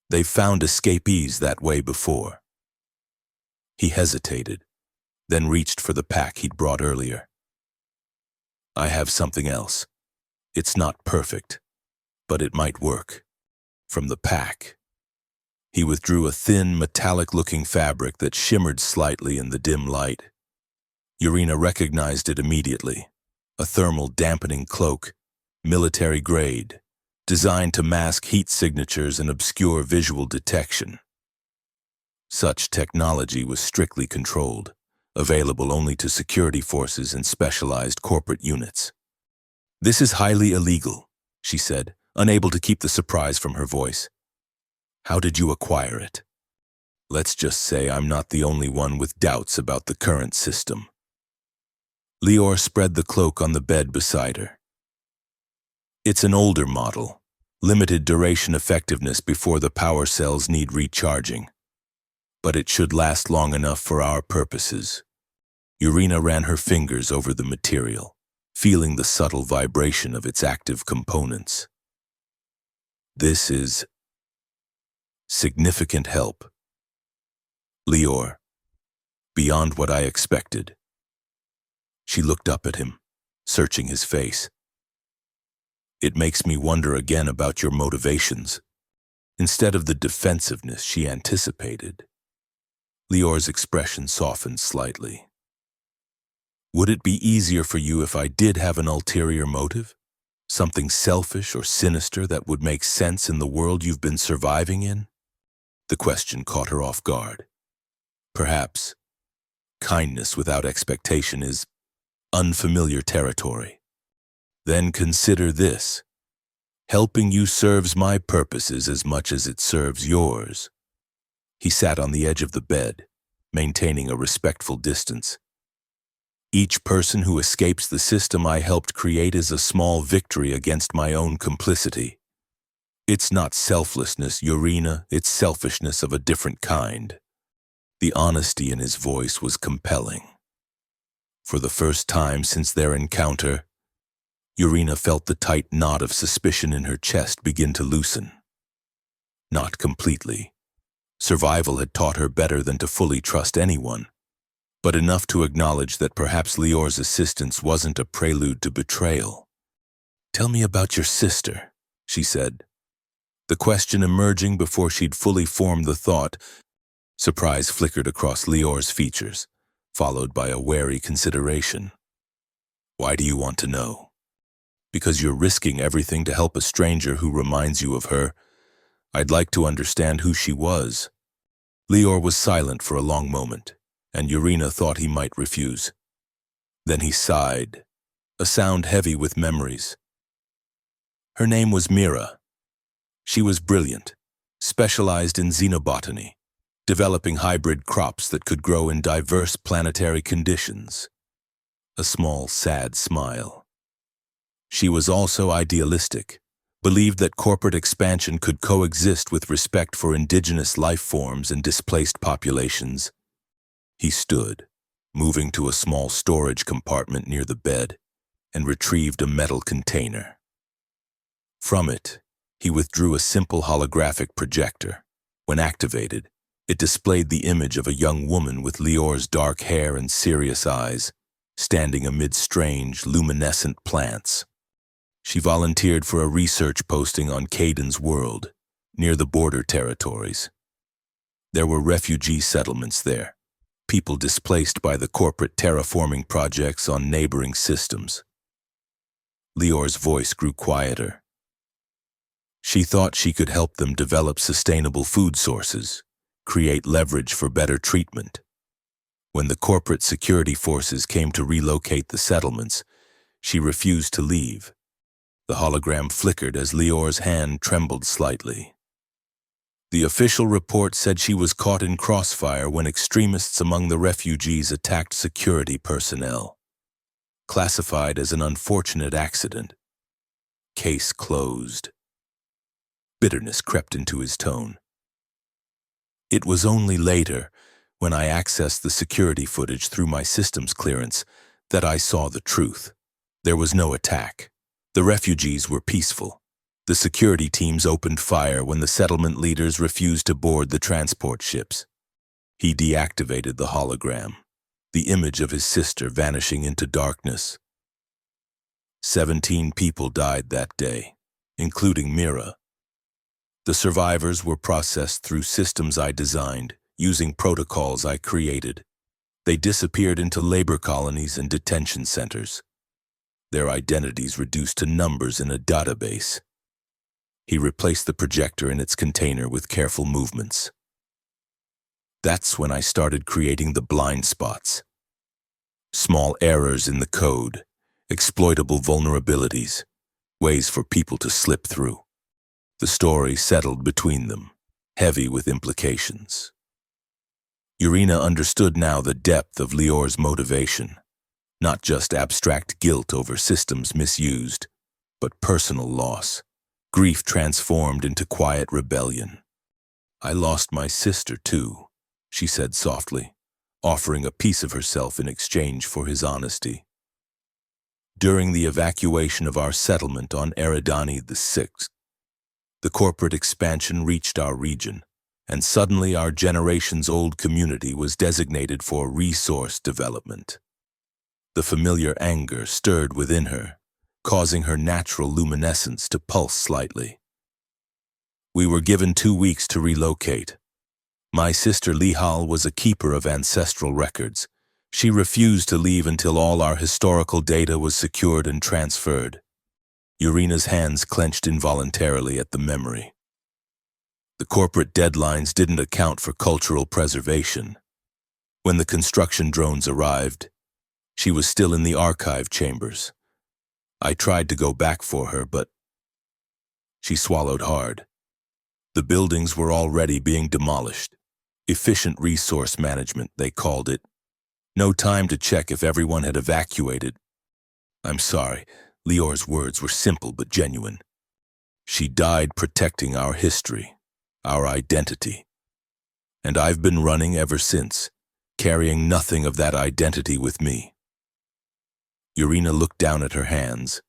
They've found escapees that way before. He hesitated, then reached for the pack he'd brought earlier. I have something else. It's not perfect, but it might work. From the pack. He withdrew a thin, metallic-looking fabric that shimmered slightly in the dim light. Urena recognized it immediately. A thermal dampening cloak, military grade, designed to mask heat signatures and obscure visual detection. Such technology was strictly controlled, available only to security forces and specialized corporate units. This is highly illegal, she said, unable to keep the surprise from her voice. How did you acquire it? Let's just say I'm not the only one with doubts about the current system. Lior spread the cloak on the bed beside her. It's an older model, limited duration effectiveness before the power cells need recharging. But it should last long enough for our purposes. Urena ran her fingers over the material, feeling the subtle vibration of its active components. This is significant help. Lior, beyond what I expected. She looked up at him, searching his face. It makes me wonder again about your motivations. Instead of the defensiveness she anticipated. Lior's expression softened slightly. Would it be easier for you if I did have an ulterior motive? Something selfish or sinister that would make sense in the world you've been surviving in? The question caught her off guard. Perhaps kindness without expectation is unfamiliar territory. Then consider this. Helping you serves my purposes as much as it serves yours. He sat on the edge of the bed, maintaining a respectful distance. Each person who escapes the system I helped create is a small victory against my own complicity. It's not selflessness, Urena, it's selfishness of a different kind. The honesty in his voice was compelling. For the first time since their encounter, Urena felt the tight knot of suspicion in her chest begin to loosen. Not completely. Survival had taught her better than to fully trust anyone, but enough to acknowledge that perhaps Lior's assistance wasn't a prelude to betrayal. Tell me about your sister, she said. The question emerging before she'd fully formed the thought. Surprise flickered across Lior's features, followed by a wary consideration. Why do you want to know? Because you're risking everything to help a stranger who reminds you of her. I'd like to understand who she was. Lior was silent for a long moment, and Urena thought he might refuse. Then he sighed, a sound heavy with memories. Her name was Mira. She was brilliant, specialized in xenobotany, developing hybrid crops that could grow in diverse planetary conditions. A small, sad smile. She was also idealistic, believed that corporate expansion could coexist with respect for indigenous life forms and displaced populations. He stood, moving to a small storage compartment near the bed, and retrieved a metal container. From it, he withdrew a simple holographic projector. When activated, it displayed the image of a young woman with Lior's dark hair and serious eyes, standing amid strange, luminescent plants. She volunteered for a research posting on Caden's world, near the border territories. There were refugee settlements there, people displaced by the corporate terraforming projects on neighboring systems. Lior's voice grew quieter. She thought she could help them develop sustainable food sources, create leverage for better treatment. When the corporate security forces came to relocate the settlements, she refused to leave. The hologram flickered as Lior's hand trembled slightly. The official report said she was caught in crossfire when extremists among the refugees attacked security personnel. Classified as an unfortunate accident. Case closed. Bitterness crept into his tone. It was only later, when I accessed the security footage through my systems clearance, that I saw the truth. There was no attack. The refugees were peaceful. The security teams opened fire when the settlement leaders refused to board the transport ships. He deactivated the hologram, the image of his sister vanishing into darkness. 17 people died that day, including Mira. The survivors were processed through systems I designed, using protocols I created. They disappeared into labor colonies and detention centers. Their identities reduced to numbers in a database. He replaced the projector in its container with careful movements. That's when I started creating the blind spots. Small errors in the code, exploitable vulnerabilities, ways for people to slip through. The story settled between them, heavy with implications. Urena understood now the depth of Lior's motivation, not just abstract guilt over systems misused, but personal loss, grief transformed into quiet rebellion. I lost my sister too, she said softly, offering a piece of herself in exchange for his honesty. During the evacuation of our settlement on Eridani VI, the corporate expansion reached our region, and suddenly our generations-old community was designated for resource development. The familiar anger stirred within her, causing her natural luminescence to pulse slightly. We were given 2 weeks to relocate. My sister Lihal was a keeper of ancestral records. She refused to leave until all our historical data was secured and transferred. Urena's hands clenched involuntarily at the memory. The corporate deadlines didn't account for cultural preservation. When the construction drones arrived, she was still in the archive chambers. I tried to go back for her, but she swallowed hard. The buildings were already being demolished. Efficient resource management, they called it. No time to check if everyone had evacuated. I'm sorry, Lior's words were simple but genuine. She died protecting our history, our identity. And I've been running ever since, carrying nothing of that identity with me. Urena looked down at her hands,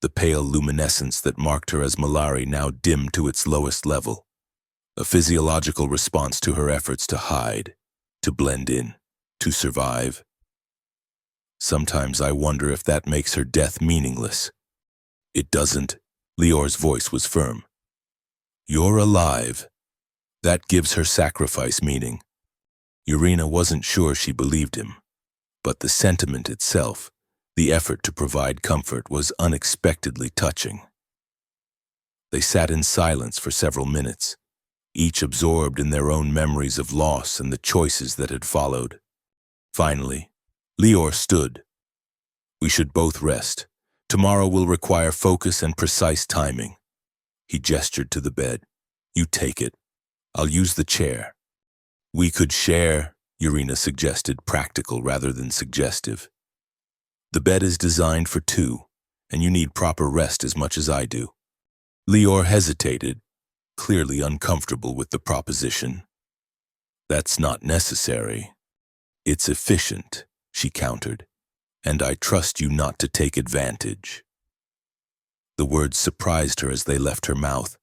the pale luminescence that marked her as Malari now dimmed to its lowest level, a physiological response to her efforts to hide, to blend in, to survive. Sometimes I wonder if that makes her death meaningless. It doesn't. Lior's voice was firm. You're alive. That gives her sacrifice meaning. Urena wasn't sure she believed him, but the sentiment itself, the effort to provide comfort, was unexpectedly touching. They sat in silence for several minutes, each absorbed in their own memories of loss and the choices that had followed. Finally, Lior stood. We should both rest. Tomorrow will require focus and precise timing. He gestured to the bed. You take it. I'll use the chair. We could share, Urena suggested, practical rather than suggestive. The bed is designed for 2, and you need proper rest as much as I do. Lior hesitated, clearly uncomfortable with the proposition. That's not necessary. It's efficient, she countered, and I trust you not to take advantage. The words surprised her as they left her mouth,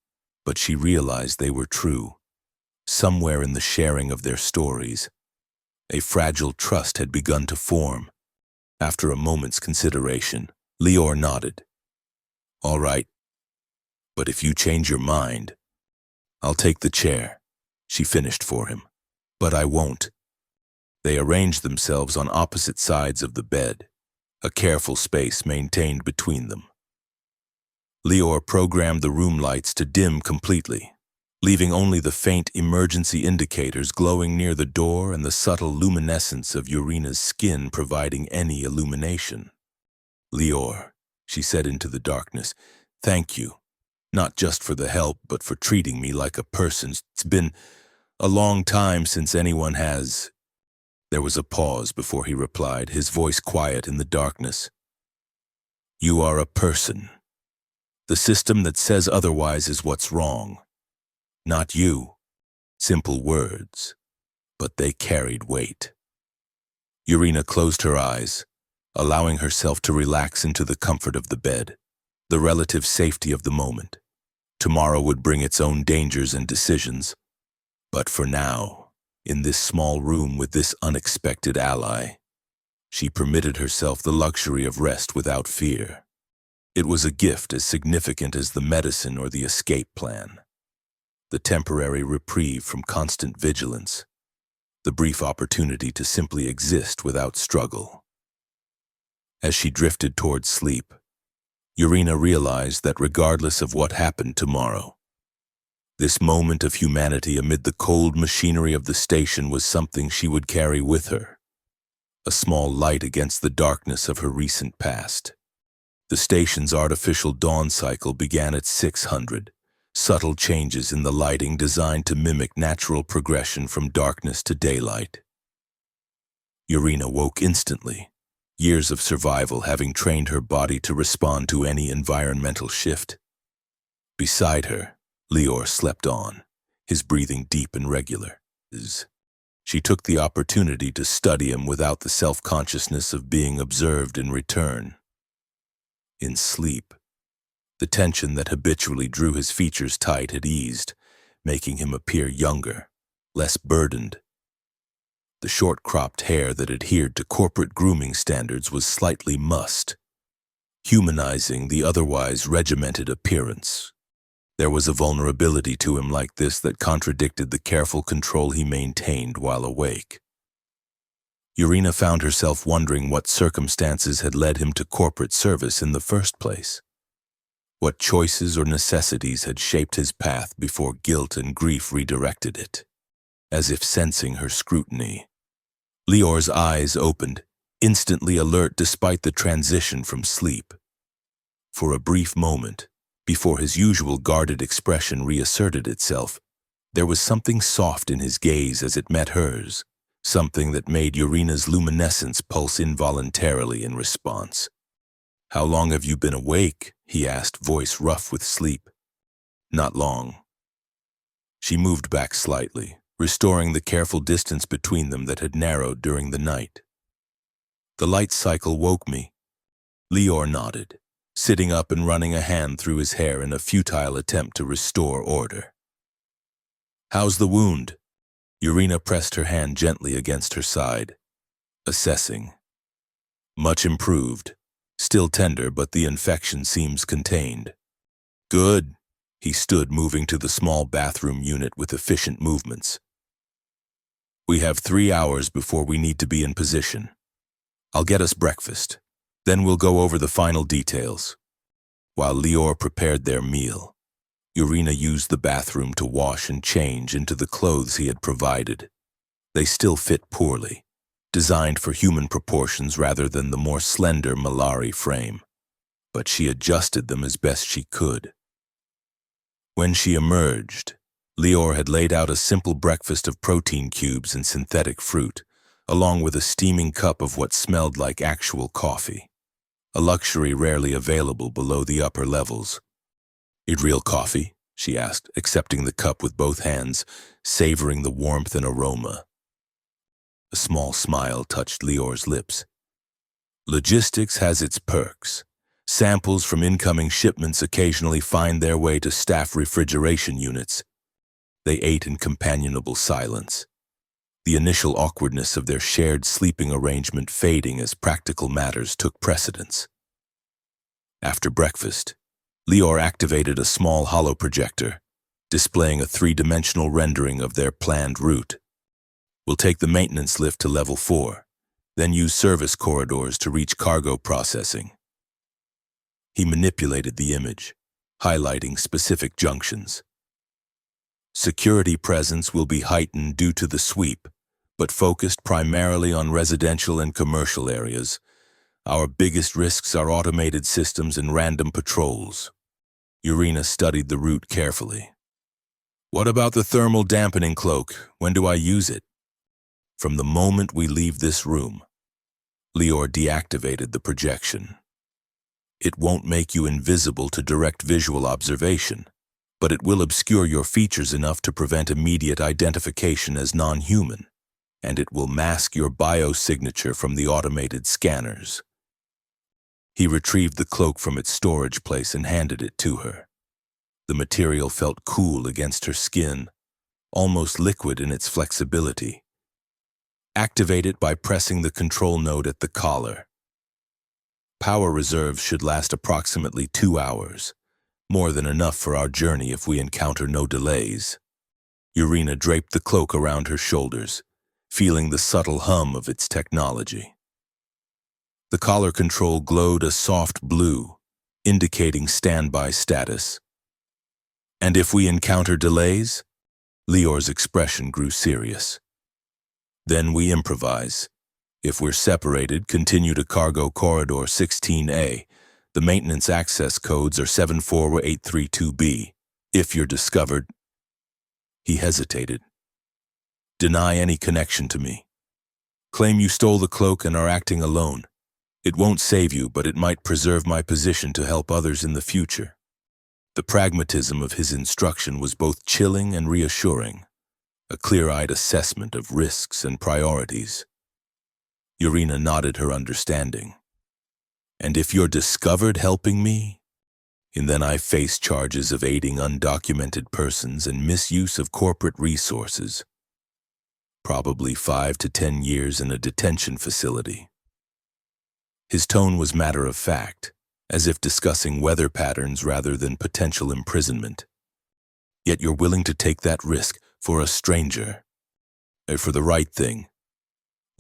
but she realized they were true. Somewhere in the sharing of their stories, a fragile trust had begun to form. After a moment's consideration, Lior nodded. All right, but if you change your mind, I'll take the chair, she finished for him. But I won't. They arranged themselves on opposite sides of the bed, a careful space maintained between them. Lior programmed the room lights to dim completely, leaving only the faint emergency indicators glowing near the door and the subtle luminescence of Urena's skin providing any illumination. Lior, she said into the darkness, thank you, not just for the help, but for treating me like a person. It's been a long time since anyone has. There was a pause before he replied, his voice quiet in the darkness. You are a person. The system that says otherwise is what's wrong. Not you. Simple words, but they carried weight. Urena closed her eyes, allowing herself to relax into the comfort of the bed, the relative safety of the moment. Tomorrow would bring its own dangers and decisions, but for now, in this small room with this unexpected ally, she permitted herself the luxury of rest without fear. It was a gift as significant as the medicine or the escape plan. The temporary reprieve from constant vigilance, the brief opportunity to simply exist without struggle. As she drifted towards sleep, Urena realized that regardless of what happened tomorrow, this moment of humanity amid the cold machinery of the station was something she would carry with her, a small light against the darkness of her recent past. The station's artificial dawn cycle began at 600, subtle changes in the lighting designed to mimic natural progression from darkness to daylight. Urena woke instantly, years of survival having trained her body to respond to any environmental shift. Beside her, Lior slept on, his breathing deep and regular. She took the opportunity to study him without the self-consciousness of being observed in return. In sleep, the tension that habitually drew his features tight had eased, making him appear younger, less burdened. The short-cropped hair that adhered to corporate grooming standards was slightly mussed, humanizing the otherwise regimented appearance. There was a vulnerability to him like this that contradicted the careful control he maintained while awake. Urena found herself wondering what circumstances had led him to corporate service in the first place. What choices or necessities had shaped his path before guilt and grief redirected it? As if sensing her scrutiny, Lior's eyes opened, instantly alert despite the transition from sleep. For a brief moment, before his usual guarded expression reasserted itself, there was something soft in his gaze as it met hers, something that made Urena's luminescence pulse involuntarily in response. "How long have you been awake?" he asked, voice rough with sleep. "Not long." She moved back slightly, restoring the careful distance between them that had narrowed during the night. "The light cycle woke me." Lior nodded, sitting up and running a hand through his hair in a futile attempt to restore order. "How's the wound?" Urena pressed her hand gently against her side, assessing. "Much improved. Still tender, but the infection seems contained." "Good." He stood, moving to the small bathroom unit with efficient movements. "We have 3 hours before we need to be in position. I'll get us breakfast. Then we'll go over the final details." While Lior prepared their meal, Urena used the bathroom to wash and change into the clothes he had provided. They still fit poorly, designed for human proportions rather than the more slender Malari frame, but she adjusted them as best she could. When she emerged, Lior had laid out a simple breakfast of protein cubes and synthetic fruit, along with a steaming cup of what smelled like actual coffee, a luxury rarely available below the upper levels. "It real coffee?" she asked, accepting the cup with both hands, savoring the warmth and aroma. A small smile touched Lior's lips. "Logistics has its perks. Samples from incoming shipments occasionally find their way to staff refrigeration units." They ate in companionable silence, the initial awkwardness of their shared sleeping arrangement fading as practical matters took precedence. After breakfast, Lior activated a small holo projector, displaying a 3-dimensional rendering of their planned route. "We'll take the maintenance lift to level 4, then use service corridors to reach cargo processing." He manipulated the image, highlighting specific junctions. "Security presence will be heightened due to the sweep, but focused primarily on residential and commercial areas. Our biggest risks are automated systems and random patrols." Urena studied the route carefully. "What about the thermal dampening cloak? When do I use it?" "From the moment we leave this room." Lior deactivated the projection. It won't make you invisible to direct visual observation, but it will obscure your features enough to prevent immediate identification as non-human, and it will mask your biosignature from the automated scanners. He retrieved the cloak from its storage place and handed it to her. The material felt cool against her skin, almost liquid in its flexibility. Activate it by pressing the control node at the collar. Power reserves should last approximately 2 hours, more than enough for our journey if we encounter no delays. Urena draped the cloak around her shoulders, feeling the subtle hum of its technology. The collar control glowed a soft blue, indicating standby status. And if we encounter delays? Lior's expression grew serious. Then we improvise. If we're separated, continue to cargo corridor 16A. The maintenance access codes are 74832B. If you're discovered... He hesitated. Deny any connection to me. Claim you stole the cloak and are acting alone. It won't save you, but it might preserve my position to help others in the future. The pragmatism of his instruction was both chilling and reassuring, a clear-eyed assessment of risks and priorities. Urena nodded her understanding. And if you're discovered helping me, and then I face charges of aiding undocumented persons and misuse of corporate resources. Probably 5 to 10 years in a detention facility. His tone was matter-of-fact, as if discussing weather patterns rather than potential imprisonment. Yet you're willing to take that risk for a stranger, for the right thing.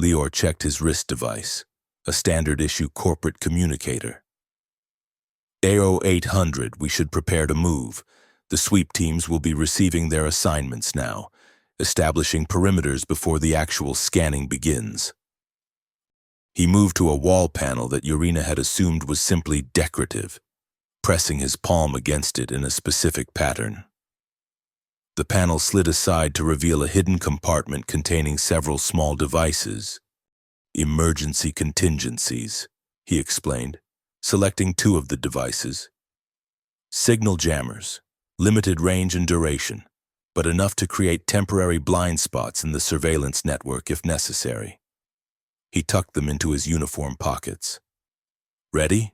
Lior checked his wrist device, a standard-issue corporate communicator. AO 800, we should prepare to move. The sweep teams will be receiving their assignments now, establishing perimeters before the actual scanning begins. He moved to a wall panel that Urena had assumed was simply decorative, pressing his palm against it in a specific pattern. The panel slid aside to reveal a hidden compartment containing several small devices. Emergency contingencies, he explained, selecting 2 of the devices. Signal jammers, limited range and duration, but enough to create temporary blind spots in the surveillance network if necessary. He tucked them into his uniform pockets. Ready?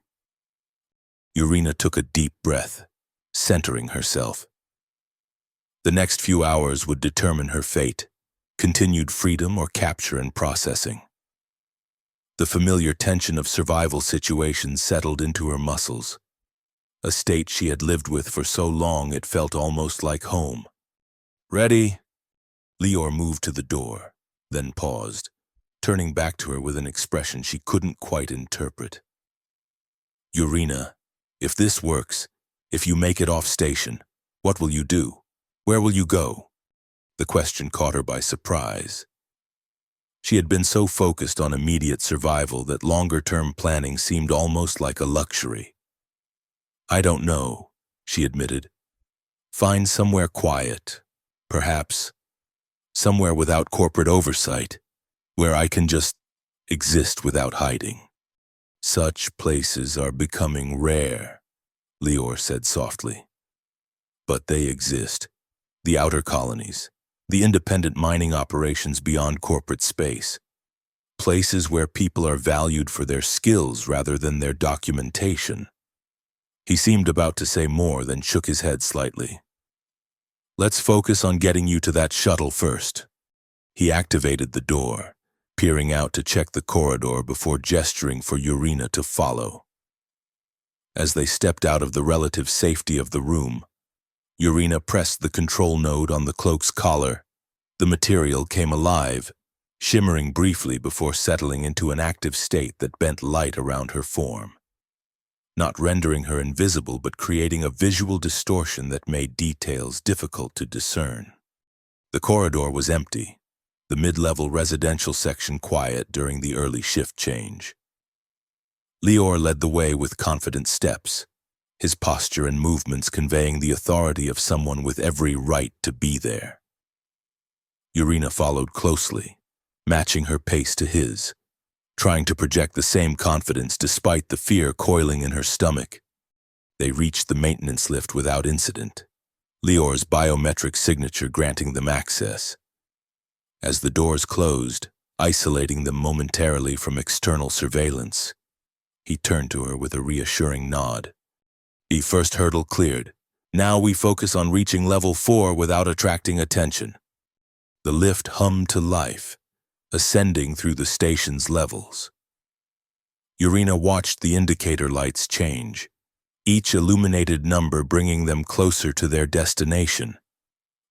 Urena took a deep breath, centering herself. The next few hours would determine her fate, continued freedom or capture and processing. The familiar tension of survival situations settled into her muscles, a state she had lived with for so long it felt almost like home. Ready? Lior moved to the door, then paused, turning back to her with an expression she couldn't quite interpret. Urena, if this works, if you make it off station, what will you do? Where will you go? The question caught her by surprise. She had been so focused on immediate survival that longer-term planning seemed almost like a luxury. I don't know, she admitted. Find somewhere quiet, perhaps somewhere without corporate oversight, where I can just exist without hiding. Such places are becoming rare, Lior said softly. But they exist. The outer colonies, the independent mining operations beyond corporate space. Places where people are valued for their skills rather than their documentation. He seemed about to say more, then shook his head slightly. Let's focus on getting you to that shuttle first. He activated the door, peering out to check the corridor before gesturing for Urena to follow. As they stepped out of the relative safety of the room, Urena pressed the control node on the cloak's collar. The material came alive, shimmering briefly before settling into an active state that bent light around her form. Not rendering her invisible, but creating a visual distortion that made details difficult to discern. The corridor was empty, the mid-level residential section quiet during the early shift change. Lior led the way with confident steps, his posture and movements conveying the authority of someone with every right to be there. Urena followed closely, matching her pace to his, trying to project the same confidence despite the fear coiling in her stomach. They reached the maintenance lift without incident, Lior's biometric signature granting them access. As the doors closed, isolating them momentarily from external surveillance, he turned to her with a reassuring nod. The first hurdle cleared. Now we focus on reaching level 4 without attracting attention. The lift hummed to life, ascending through the station's levels. Urena watched the indicator lights change, each illuminated number bringing them closer to their destination,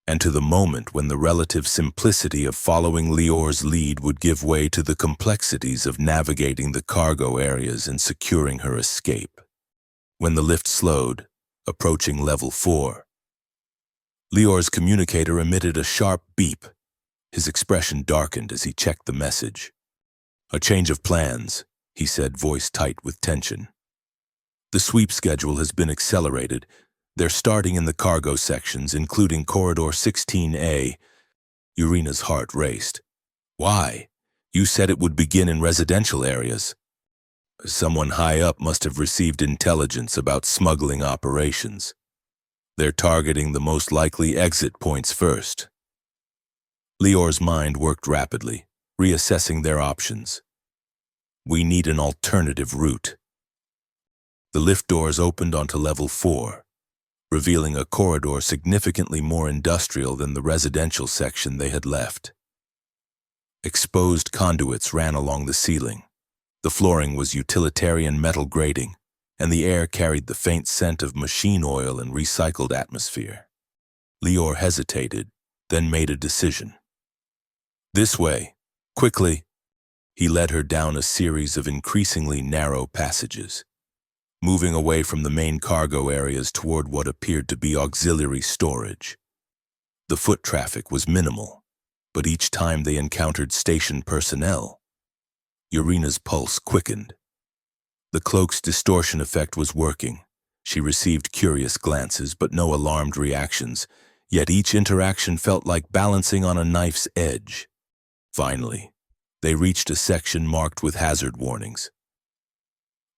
and to the moment when the relative simplicity of following Lior's lead would give way to the complexities of navigating the cargo areas and securing her escape. When the lift slowed, approaching level 4, Lior's communicator emitted a sharp beep. His expression darkened as he checked the message. "A change of plans," he said, voice tight with tension. "The sweep schedule has been accelerated. They're starting in the cargo sections, including Corridor 16A. Urena's heart raced. "Why? You said it would begin in residential areas." "Someone high up must have received intelligence about smuggling operations. They're targeting the most likely exit points first." Lior's mind worked rapidly, reassessing their options. "We need an alternative route." The lift doors opened onto level 4, revealing a corridor significantly more industrial than the residential section they had left. Exposed conduits ran along the ceiling. The flooring was utilitarian metal grating, and the air carried the faint scent of machine oil and recycled atmosphere. Lior hesitated, then made a decision. "This way, quickly." He led her down a series of increasingly narrow passages, moving away from the main cargo areas toward what appeared to be auxiliary storage. The foot traffic was minimal, but each time they encountered station personnel, Urena's pulse quickened. The cloak's distortion effect was working. She received curious glances, but no alarmed reactions, yet each interaction felt like balancing on a knife's edge. Finally, they reached a section marked with hazard warnings.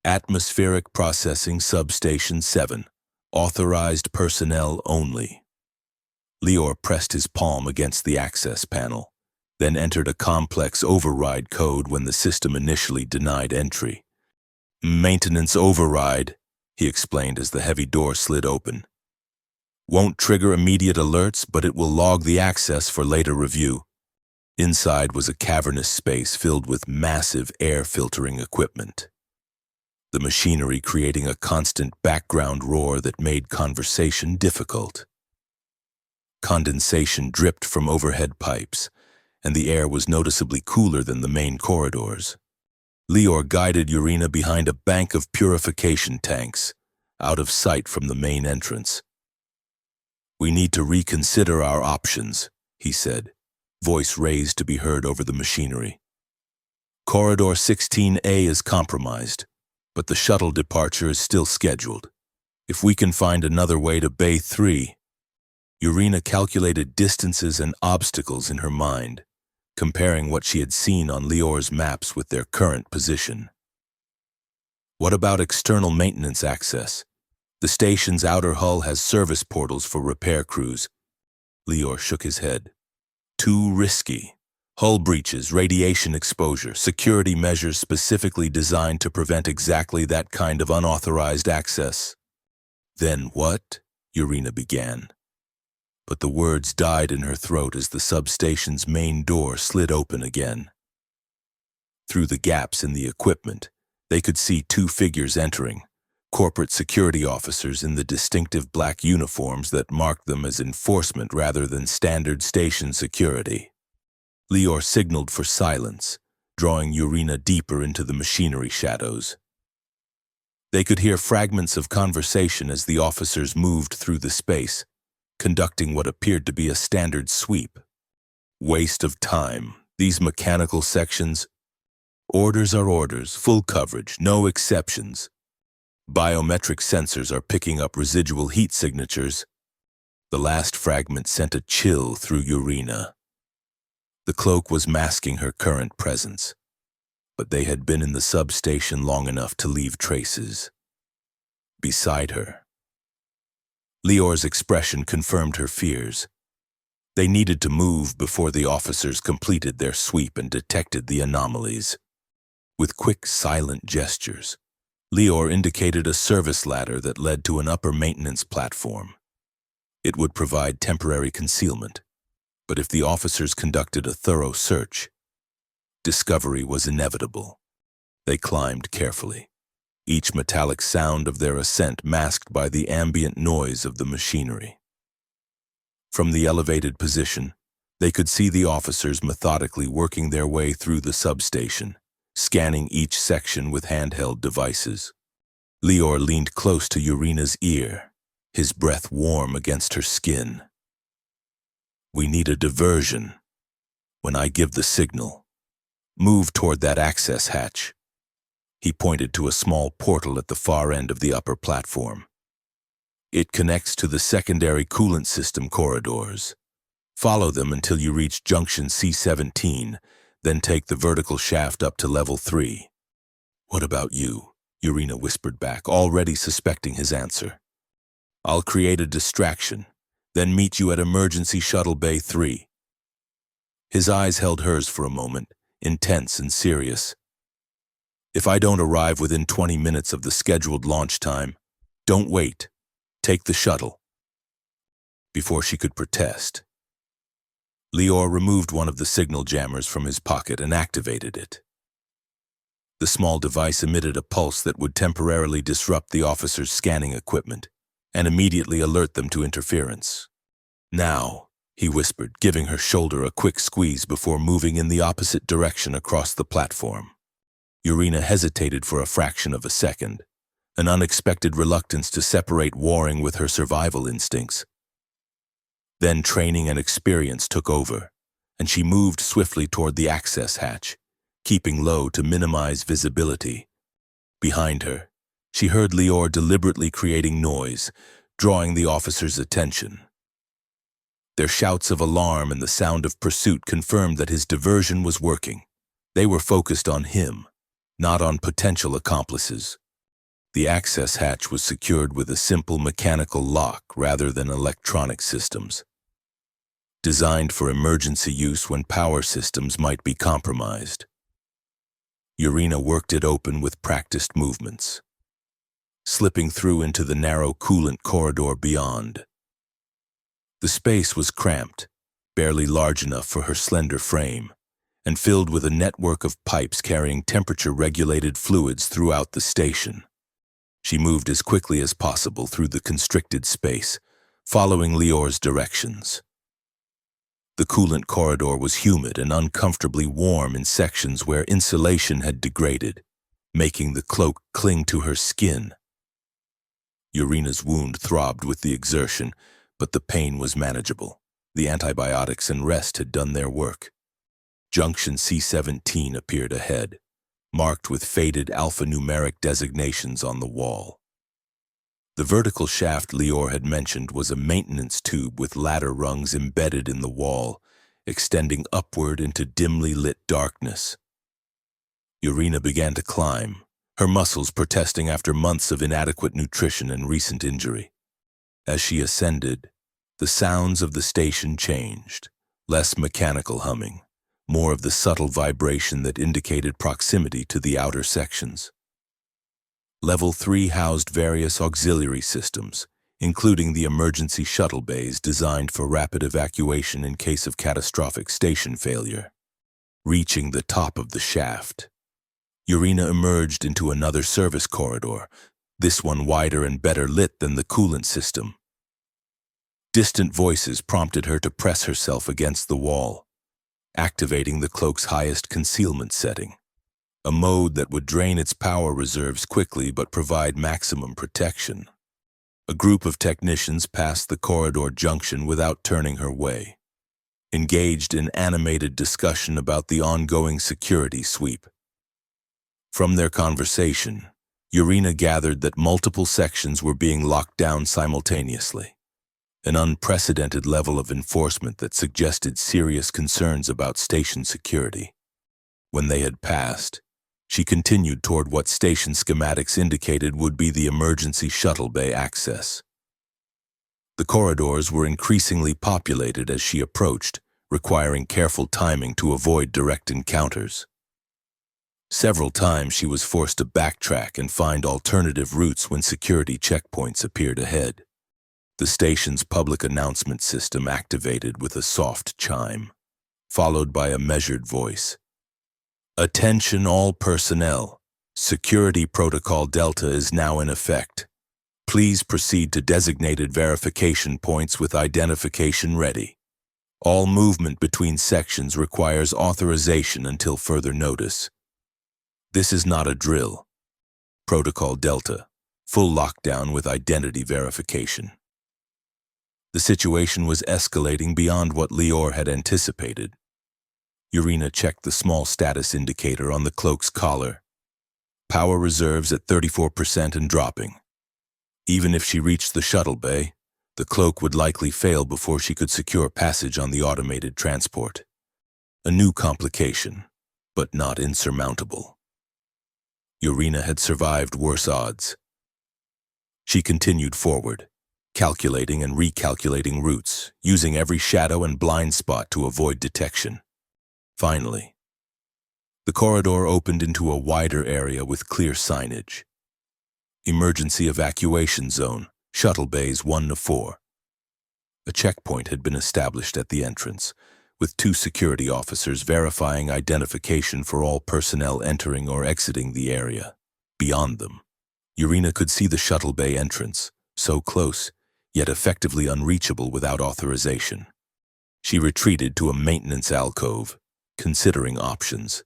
"Atmospheric Processing Substation 7. Authorized personnel only." Lior pressed his palm against the access panel, then entered a complex override code when the system initially denied entry. "Maintenance override," he explained as the heavy door slid open. "Won't trigger immediate alerts, but it will log the access for later review." Inside was a cavernous space filled with massive air-filtering equipment, the machinery creating a constant background roar that made conversation difficult. Condensation dripped from overhead pipes, and the air was noticeably cooler than the main corridors. Lior guided Urena behind a bank of purification tanks, out of sight from the main entrance. "We need to reconsider our options," he said, voice raised to be heard over the machinery. "Corridor 16A is compromised, but the shuttle departure is still scheduled. If we can find another way to Bay 3, Urena calculated distances and obstacles in her mind, comparing what she had seen on Lior's maps with their current position. "What about external maintenance access? The station's outer hull has service portals for repair crews." Lior shook his head. "Too risky. Hull breaches, radiation exposure, security measures specifically designed to prevent exactly that kind of unauthorized access." "Then what?" Urena began. But the words died in her throat as the substation's main door slid open again. Through the gaps in the equipment, they could see two figures entering, corporate security officers in the distinctive black uniforms that marked them as enforcement rather than standard station security. Lior signaled for silence, drawing Urena deeper into the machinery shadows. They could hear fragments of conversation as the officers moved through the space, conducting what appeared to be a standard sweep. "Waste of time. These mechanical sections. Orders are orders, full coverage, no exceptions. Biometric sensors are picking up residual heat signatures." The last fragment sent a chill through Urena. The cloak was masking her current presence. but they had been in the substation long enough to leave traces. Beside her, Lior's expression confirmed her fears. They needed to move before the officers completed their sweep and detected the anomalies. With quick, silent gestures, Lior indicated a service ladder that led to an upper maintenance platform. It would provide temporary concealment, but if the officers conducted a thorough search, discovery was inevitable. They climbed carefully, each metallic sound of their ascent masked by the ambient noise of the machinery. From the elevated position, they could see the officers methodically working their way through the substation, scanning each section with handheld devices. Lior leaned close to Urina's ear, his breath warm against her skin. "We need a diversion. When I give the signal, move toward that access hatch." He pointed to a small portal at the far end of the upper platform. "It connects to the secondary coolant system corridors. Follow them until you reach junction C17, then take the vertical shaft up to level 3. "What about you?" Urina whispered back, already suspecting his answer. "I'll create a distraction, then meet you at emergency shuttle bay 3. His eyes held hers for a moment, intense and serious. "If I don't arrive within 20 minutes of the scheduled launch time, don't wait. Take the shuttle." Before she could protest, Lior removed one of the signal jammers from his pocket and activated it. The small device emitted a pulse that would temporarily disrupt the officer's scanning equipment and immediately alert them to interference. "Now," he whispered, giving her shoulder a quick squeeze before moving in the opposite direction across the platform. Urina hesitated for a fraction of a second, an unexpected reluctance to separate warring with her survival instincts. Then training and experience took over, and she moved swiftly toward the access hatch, keeping low to minimize visibility. Behind her, she heard Lior deliberately creating noise, drawing the officers' attention. Their shouts of alarm and the sound of pursuit confirmed that his diversion was working. They were focused on him, not on potential accomplices. The access hatch was secured with a simple mechanical lock rather than electronic systems, designed for emergency use when power systems might be compromised. Urina worked it open with practiced movements, slipping through into the narrow coolant corridor beyond. The space was cramped, barely large enough for her slender frame, and filled with a network of pipes carrying temperature-regulated fluids throughout the station. She moved as quickly as possible through the constricted space, following Lior's directions. The coolant corridor was humid and uncomfortably warm in sections where insulation had degraded, making the cloak cling to her skin. Urina's wound throbbed with the exertion, but the pain was manageable. The antibiotics and rest had done their work. Junction C17 appeared ahead, marked with faded alphanumeric designations on the wall. The vertical shaft Lior had mentioned was a maintenance tube with ladder rungs embedded in the wall, extending upward into dimly lit darkness. Urina began to climb, her muscles protesting after months of inadequate nutrition and recent injury. As she ascended, the sounds of the station changed, less mechanical humming, more of the subtle vibration that indicated proximity to the outer sections. Level 3 housed various auxiliary systems, including the emergency shuttle bays designed for rapid evacuation in case of catastrophic station failure. Reaching the top of the shaft, Urina emerged into another service corridor, this one wider and better lit than the coolant system. Distant voices prompted her to press herself against the wall, activating the cloak's highest concealment setting, a mode that would drain its power reserves quickly but provide maximum protection. A group of technicians passed the corridor junction without turning her way, engaged in animated discussion about the ongoing security sweep. From their conversation, Urina gathered that multiple sections were being locked down simultaneously, an unprecedented level of enforcement that suggested serious concerns about station security. When they had passed, She continued toward what station schematics indicated would be the emergency shuttle bay access. The corridors were increasingly populated as she approached, requiring careful timing to avoid direct encounters. Several times she was forced to backtrack and find alternative routes when security checkpoints appeared ahead. The station's public announcement system activated with a soft chime, followed by a measured voice. "Attention all personnel. Security Protocol Delta is now in effect. Please proceed to designated verification points with identification ready. All movement between sections requires authorization until further notice. This is not a drill. Protocol Delta, full lockdown with identity verification." The situation was escalating beyond what Lior had anticipated. Urena checked the small status indicator on the cloak's collar. Power reserves at 34% and dropping. Even if she reached the shuttle bay, the cloak would likely fail before she could secure passage on the automated transport. A new complication, but not insurmountable. Urena had survived worse odds. She continued forward, calculating and recalculating routes, using every shadow and blind spot to avoid detection. Finally, the corridor opened into a wider area with clear signage. Emergency Evacuation Zone, Shuttle Bays 1 to 4. A checkpoint had been established at the entrance, with 2 security officers verifying identification for all personnel entering or exiting the area. Beyond them, Urena could see the shuttle bay entrance, so close, yet effectively unreachable without authorization. She retreated to a maintenance alcove, considering options.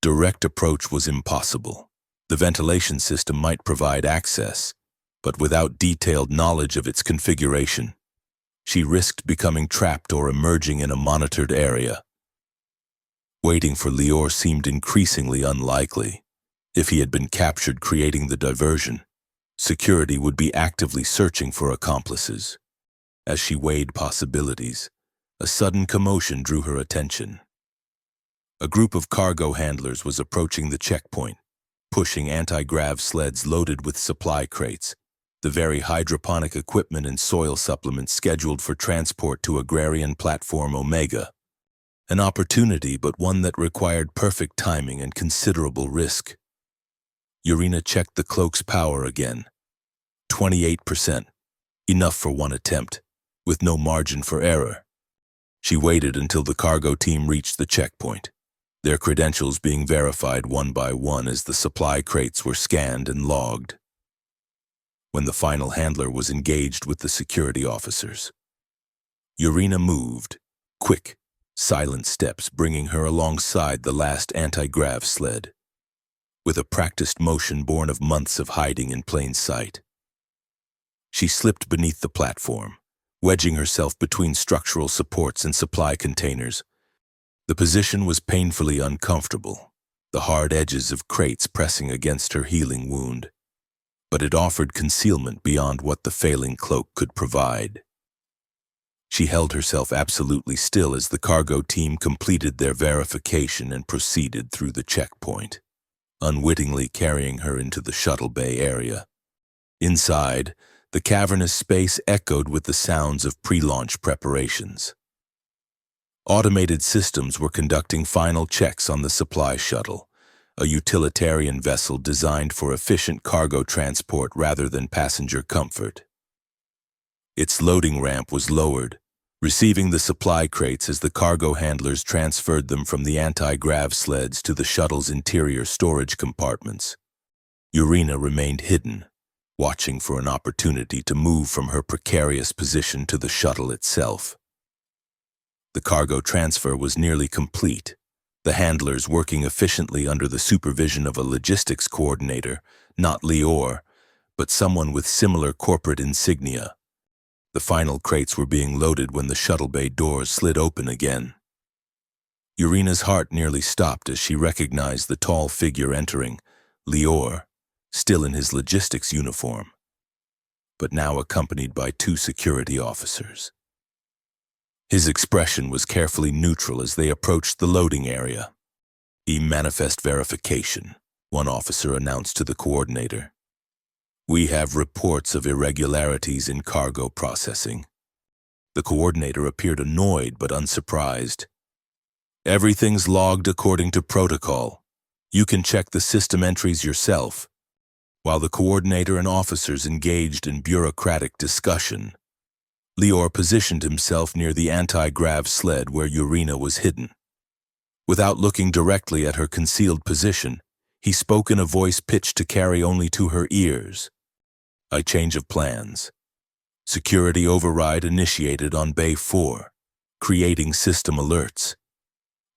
Direct approach was impossible. The ventilation system might provide access, but without detailed knowledge of its configuration, she risked becoming trapped or emerging in a monitored area. Waiting for Lior seemed increasingly unlikely. If he had been captured creating the diversion, security would be actively searching for accomplices. As she weighed possibilities, a sudden commotion drew her attention. A group of cargo handlers was approaching the checkpoint, pushing anti-grav sleds loaded with supply crates, the very hydroponic equipment and soil supplements scheduled for transport to Agrarian Platform Omega. An opportunity, but one that required perfect timing and considerable risk. Urena checked the cloak's power again. 28%, enough for one attempt, with no margin for error. She waited until the cargo team reached the checkpoint, their credentials being verified one by one as the supply crates were scanned and logged. When the final handler was engaged with the security officers, Urena moved, quick, silent steps bringing her alongside the last anti-grav sled, with a practiced motion born of months of hiding in plain sight. She slipped beneath the platform, wedging herself between structural supports and supply containers. The position was painfully uncomfortable, the hard edges of crates pressing against her healing wound, but it offered concealment beyond what the failing cloak could provide. She held herself absolutely still as the cargo team completed their verification and proceeded through the checkpoint, unwittingly carrying her into the shuttle bay area. Inside, the cavernous space echoed with the sounds of pre-launch preparations. Automated systems were conducting final checks on the supply shuttle, a utilitarian vessel designed for efficient cargo transport rather than passenger comfort. Its loading ramp was lowered, receiving the supply crates as the cargo handlers transferred them from the anti-grav sleds to the shuttle's interior storage compartments. Urena remained hidden, watching for an opportunity to move from her precarious position to the shuttle itself. The cargo transfer was nearly complete, the handlers working efficiently under the supervision of a logistics coordinator, not Lior, but someone with similar corporate insignia. The final crates were being loaded when the shuttle bay doors slid open again. Urena's heart nearly stopped as she recognized the tall figure entering, Lior, still in his logistics uniform, but now accompanied by 2 security officers. His expression was carefully neutral as they approached the loading area. Manifest verification, one officer announced to the coordinator. We have reports of irregularities in cargo processing. The coordinator appeared annoyed but unsurprised. Everything's logged according to protocol. You can check the system entries yourself. While the coordinator and officers engaged in bureaucratic discussion, Lior positioned himself near the anti-grav sled where Urena was hidden. Without looking directly at her concealed position, he spoke in a voice pitched to carry only to her ears. A change of plans. Security override initiated on Bay 4, creating system alerts.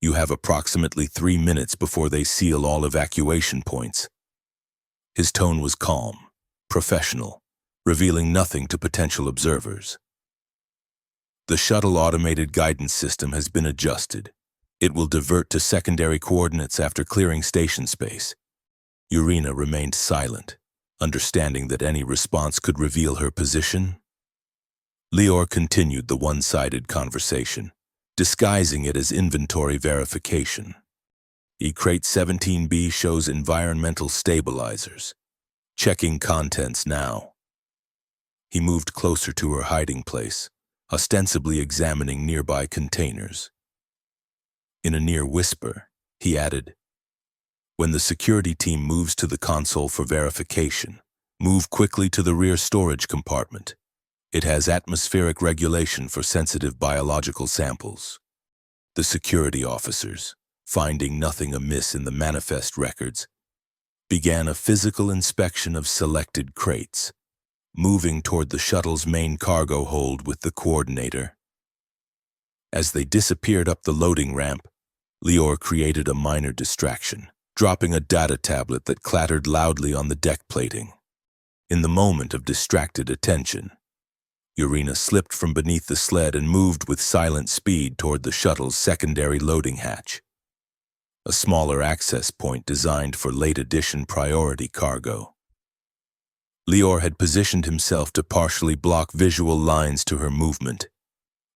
You have approximately 3 minutes before they seal all evacuation points. His tone was calm, professional, revealing nothing to potential observers. The shuttle automated guidance system has been adjusted. It will divert to secondary coordinates after clearing station space. Urena remained silent, understanding that any response could reveal her position. Lior continued the one-sided conversation, disguising it as inventory verification. Crate 17B shows environmental stabilizers. Checking contents now. He moved closer to her hiding place, ostensibly examining nearby containers. In a near whisper, he added, "When the security team moves to the console for verification, move quickly to the rear storage compartment. It has atmospheric regulation for sensitive biological samples." The security officers, finding nothing amiss in the manifest records, began a physical inspection of selected crates, moving toward the shuttle's main cargo hold with the coordinator. As they disappeared up the loading ramp, Lior created a minor distraction, dropping a data tablet that clattered loudly on the deck plating. In the moment of distracted attention, Urena slipped from beneath the sled and moved with silent speed toward the shuttle's secondary loading hatch, a smaller access point designed for late-edition priority cargo. Lior had positioned himself to partially block visual lines to her movement,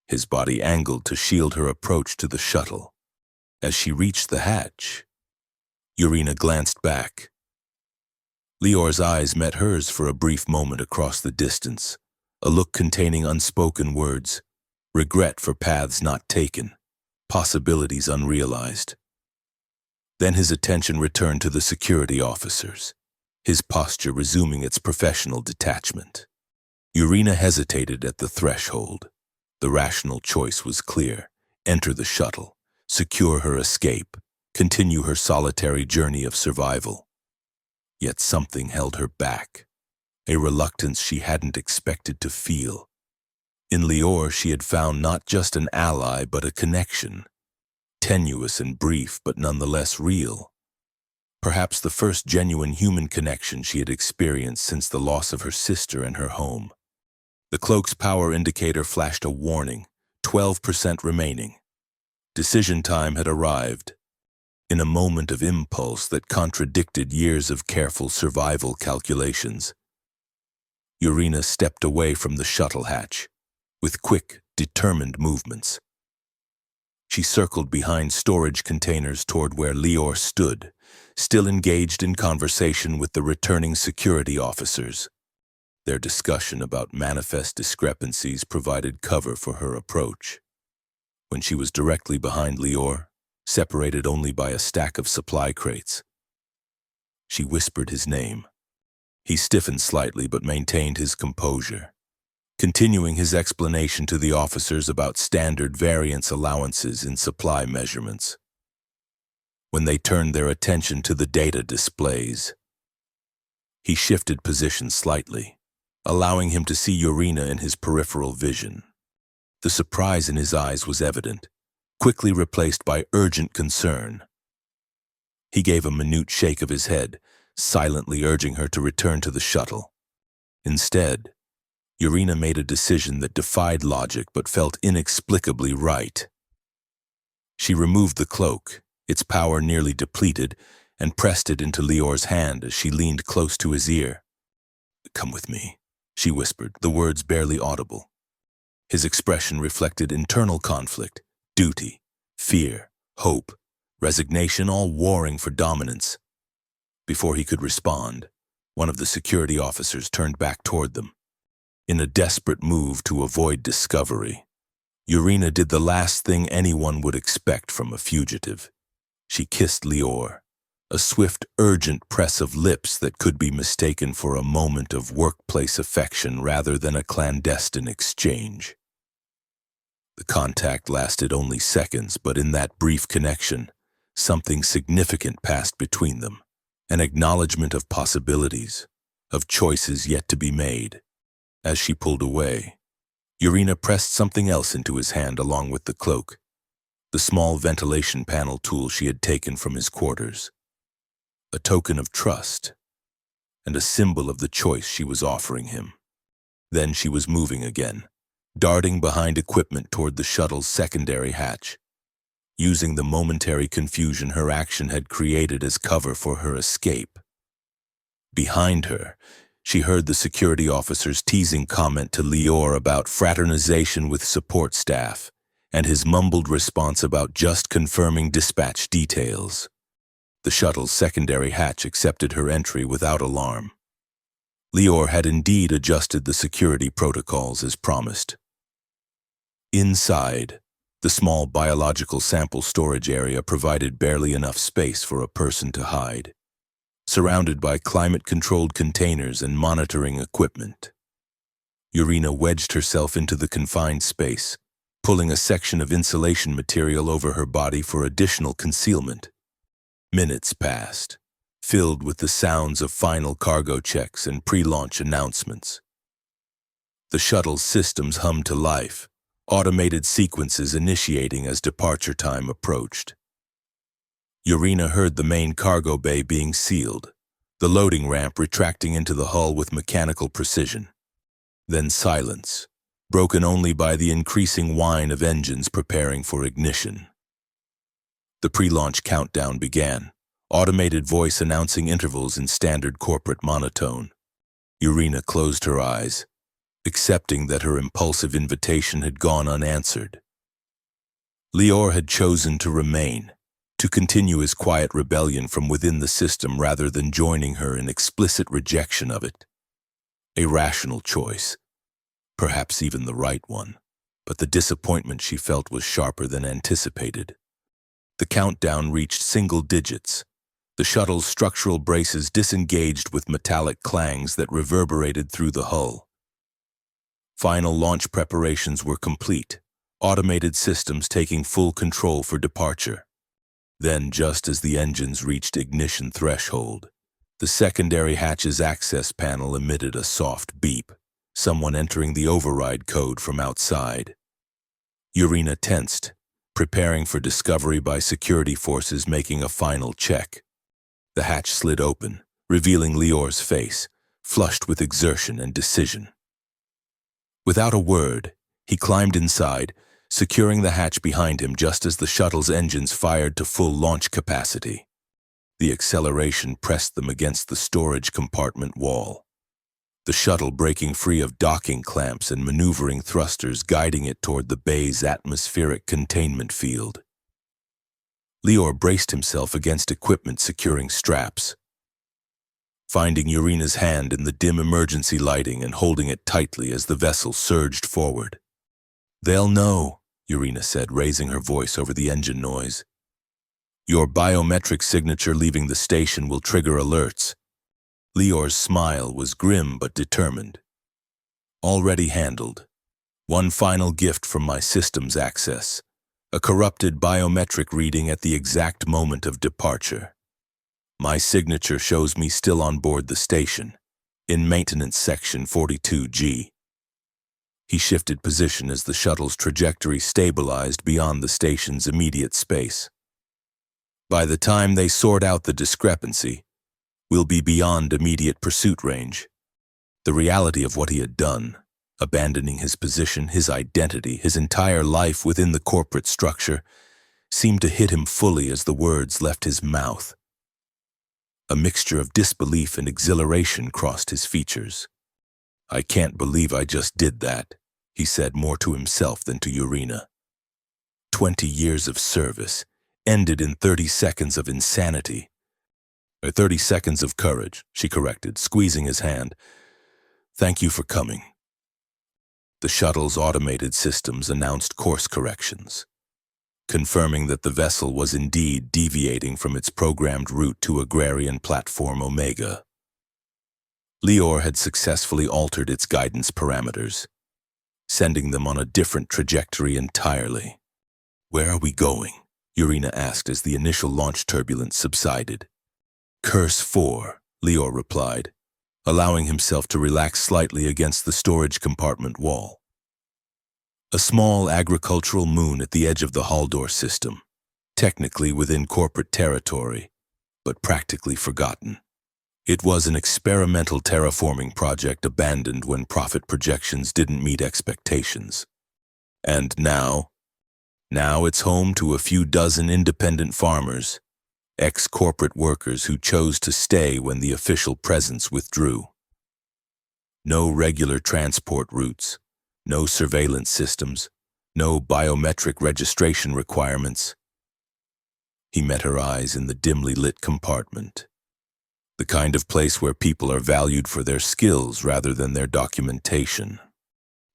his body angled to shield her approach to the shuttle. As she reached the hatch, Urena glanced back. Lior's eyes met hers for a brief moment across the distance, a look containing unspoken words, regret for paths not taken, possibilities unrealized. Then his attention returned to the security officers, his posture resuming its professional detachment. Urena hesitated at the threshold. The rational choice was clear: enter the shuttle, secure her escape, continue her solitary journey of survival. Yet something held her back, a reluctance she hadn't expected to feel. In Lior, she had found not just an ally but a connection, tenuous and brief but nonetheless real. Perhaps the first genuine human connection she had experienced since the loss of her sister and her home. The cloak's power indicator flashed a warning, 12% remaining. Decision time had arrived. In a moment of impulse that contradicted years of careful survival calculations, Urena stepped away from the shuttle hatch, with quick, determined movements. She circled behind storage containers toward where Lior stood, still engaged in conversation with the returning security officers. Their discussion about manifest discrepancies provided cover for her approach. When she was directly behind Lior, separated only by a stack of supply crates, she whispered his name. He stiffened slightly but maintained his composure, continuing his explanation to the officers about standard variance allowances in supply measurements. When they turned their attention to the data displays, he shifted position slightly, allowing him to see Urena in his peripheral vision. The surprise in his eyes was evident, quickly replaced by urgent concern. He gave a minute shake of his head, silently urging her to return to the shuttle. Instead, Urena made a decision that defied logic but felt inexplicably right. She removed the cloak, its power nearly depleted, and pressed it into Lior's hand as she leaned close to his ear. "Come with me," she whispered, the words barely audible. His expression reflected internal conflict, duty, fear, hope, resignation, all warring for dominance. Before he could respond, one of the security officers turned back toward them. In a desperate move to avoid discovery, Urena did the last thing anyone would expect from a fugitive. She kissed Lior, a swift, urgent press of lips that could be mistaken for a moment of workplace affection rather than a clandestine exchange. The contact lasted only seconds, but in that brief connection, something significant passed between them, an acknowledgement of possibilities, of choices yet to be made. As she pulled away, Urena pressed something else into his hand along with the cloak, the small ventilation panel tool she had taken from his quarters. A token of trust, and a symbol of the choice she was offering him. Then she was moving again, darting behind equipment toward the shuttle's secondary hatch, using the momentary confusion her action had created as cover for her escape. Behind her, she heard the security officer's teasing comment to Lior about fraternization with support staff, and his mumbled response about just confirming dispatch details. The shuttle's secondary hatch accepted her entry without alarm. Lior had indeed adjusted the security protocols as promised. Inside, the small biological sample storage area provided barely enough space for a person to hide, surrounded by climate-controlled containers and monitoring equipment. Urena wedged herself into the confined space, pulling a section of insulation material over her body for additional concealment. Minutes passed, filled with the sounds of final cargo checks and pre-launch announcements. The shuttle's systems hummed to life, automated sequences initiating as departure time approached. Urena heard the main cargo bay being sealed, the loading ramp retracting into the hull with mechanical precision. Then silence, broken only by the increasing whine of engines preparing for ignition. The pre-launch countdown began, automated voice announcing intervals in standard corporate monotone. Urena closed her eyes, accepting that her impulsive invitation had gone unanswered. Lior had chosen to remain, to continue his quiet rebellion from within the system rather than joining her in explicit rejection of it. A rational choice, perhaps even the right one, but the disappointment she felt was sharper than anticipated. The countdown reached single digits. The shuttle's structural braces disengaged with metallic clangs that reverberated through the hull. Final launch preparations were complete, automated systems taking full control for departure. Then, just as the engines reached ignition threshold, the secondary hatch's access panel emitted a soft beep, someone entering the override code from outside. Urena tensed, preparing for discovery by security forces making a final check. The hatch slid open, revealing Lior's face, flushed with exertion and decision. Without a word, he climbed inside, securing the hatch behind him just as the shuttle's engines fired to full launch capacity. The acceleration pressed them against the storage compartment wall, the shuttle breaking free of docking clamps and maneuvering thrusters guiding it toward the bay's atmospheric containment field. Lior braced himself against equipment securing straps, finding Urena's hand in the dim emergency lighting and holding it tightly as the vessel surged forward. "They'll know," Urena said, raising her voice over the engine noise. "Your biometric signature leaving the station will trigger alerts." Lior's smile was grim but determined. "Already handled. One final gift from my system's access, a corrupted biometric reading at the exact moment of departure. My signature shows me still on board the station, in maintenance section 42G. He shifted position as the shuttle's trajectory stabilized beyond the station's immediate space. By the time they sort out the discrepancy, we'll be beyond immediate pursuit range. The reality of what he had done, abandoning his position, his identity, his entire life within the corporate structure, seemed to hit him fully as the words left his mouth. A mixture of disbelief and exhilaration crossed his features. "I can't believe I just did that," he said more to himself than to Urena. 20 years of service, ended in 30 seconds of insanity. Or 30 seconds of courage, she corrected, squeezing his hand. Thank you for coming. The shuttle's automated systems announced course corrections, confirming that the vessel was indeed deviating from its programmed route to Agrarian Platform Omega. Lior had successfully altered its guidance parameters, sending them on a different trajectory entirely. Where are we going? Urena asked as the initial launch turbulence subsided. Curse 4, Lior replied, allowing himself to relax slightly against the storage compartment wall. A small agricultural moon at the edge of the Haldor system, technically within corporate territory, but practically forgotten. It was an experimental terraforming project abandoned when profit projections didn't meet expectations. And now it's home to a few dozen independent farmers, ex-corporate workers who chose to stay when the official presence withdrew. No regular transport routes, no surveillance systems, no biometric registration requirements. He met her eyes in the dimly lit compartment. The kind of place where people are valued for their skills rather than their documentation.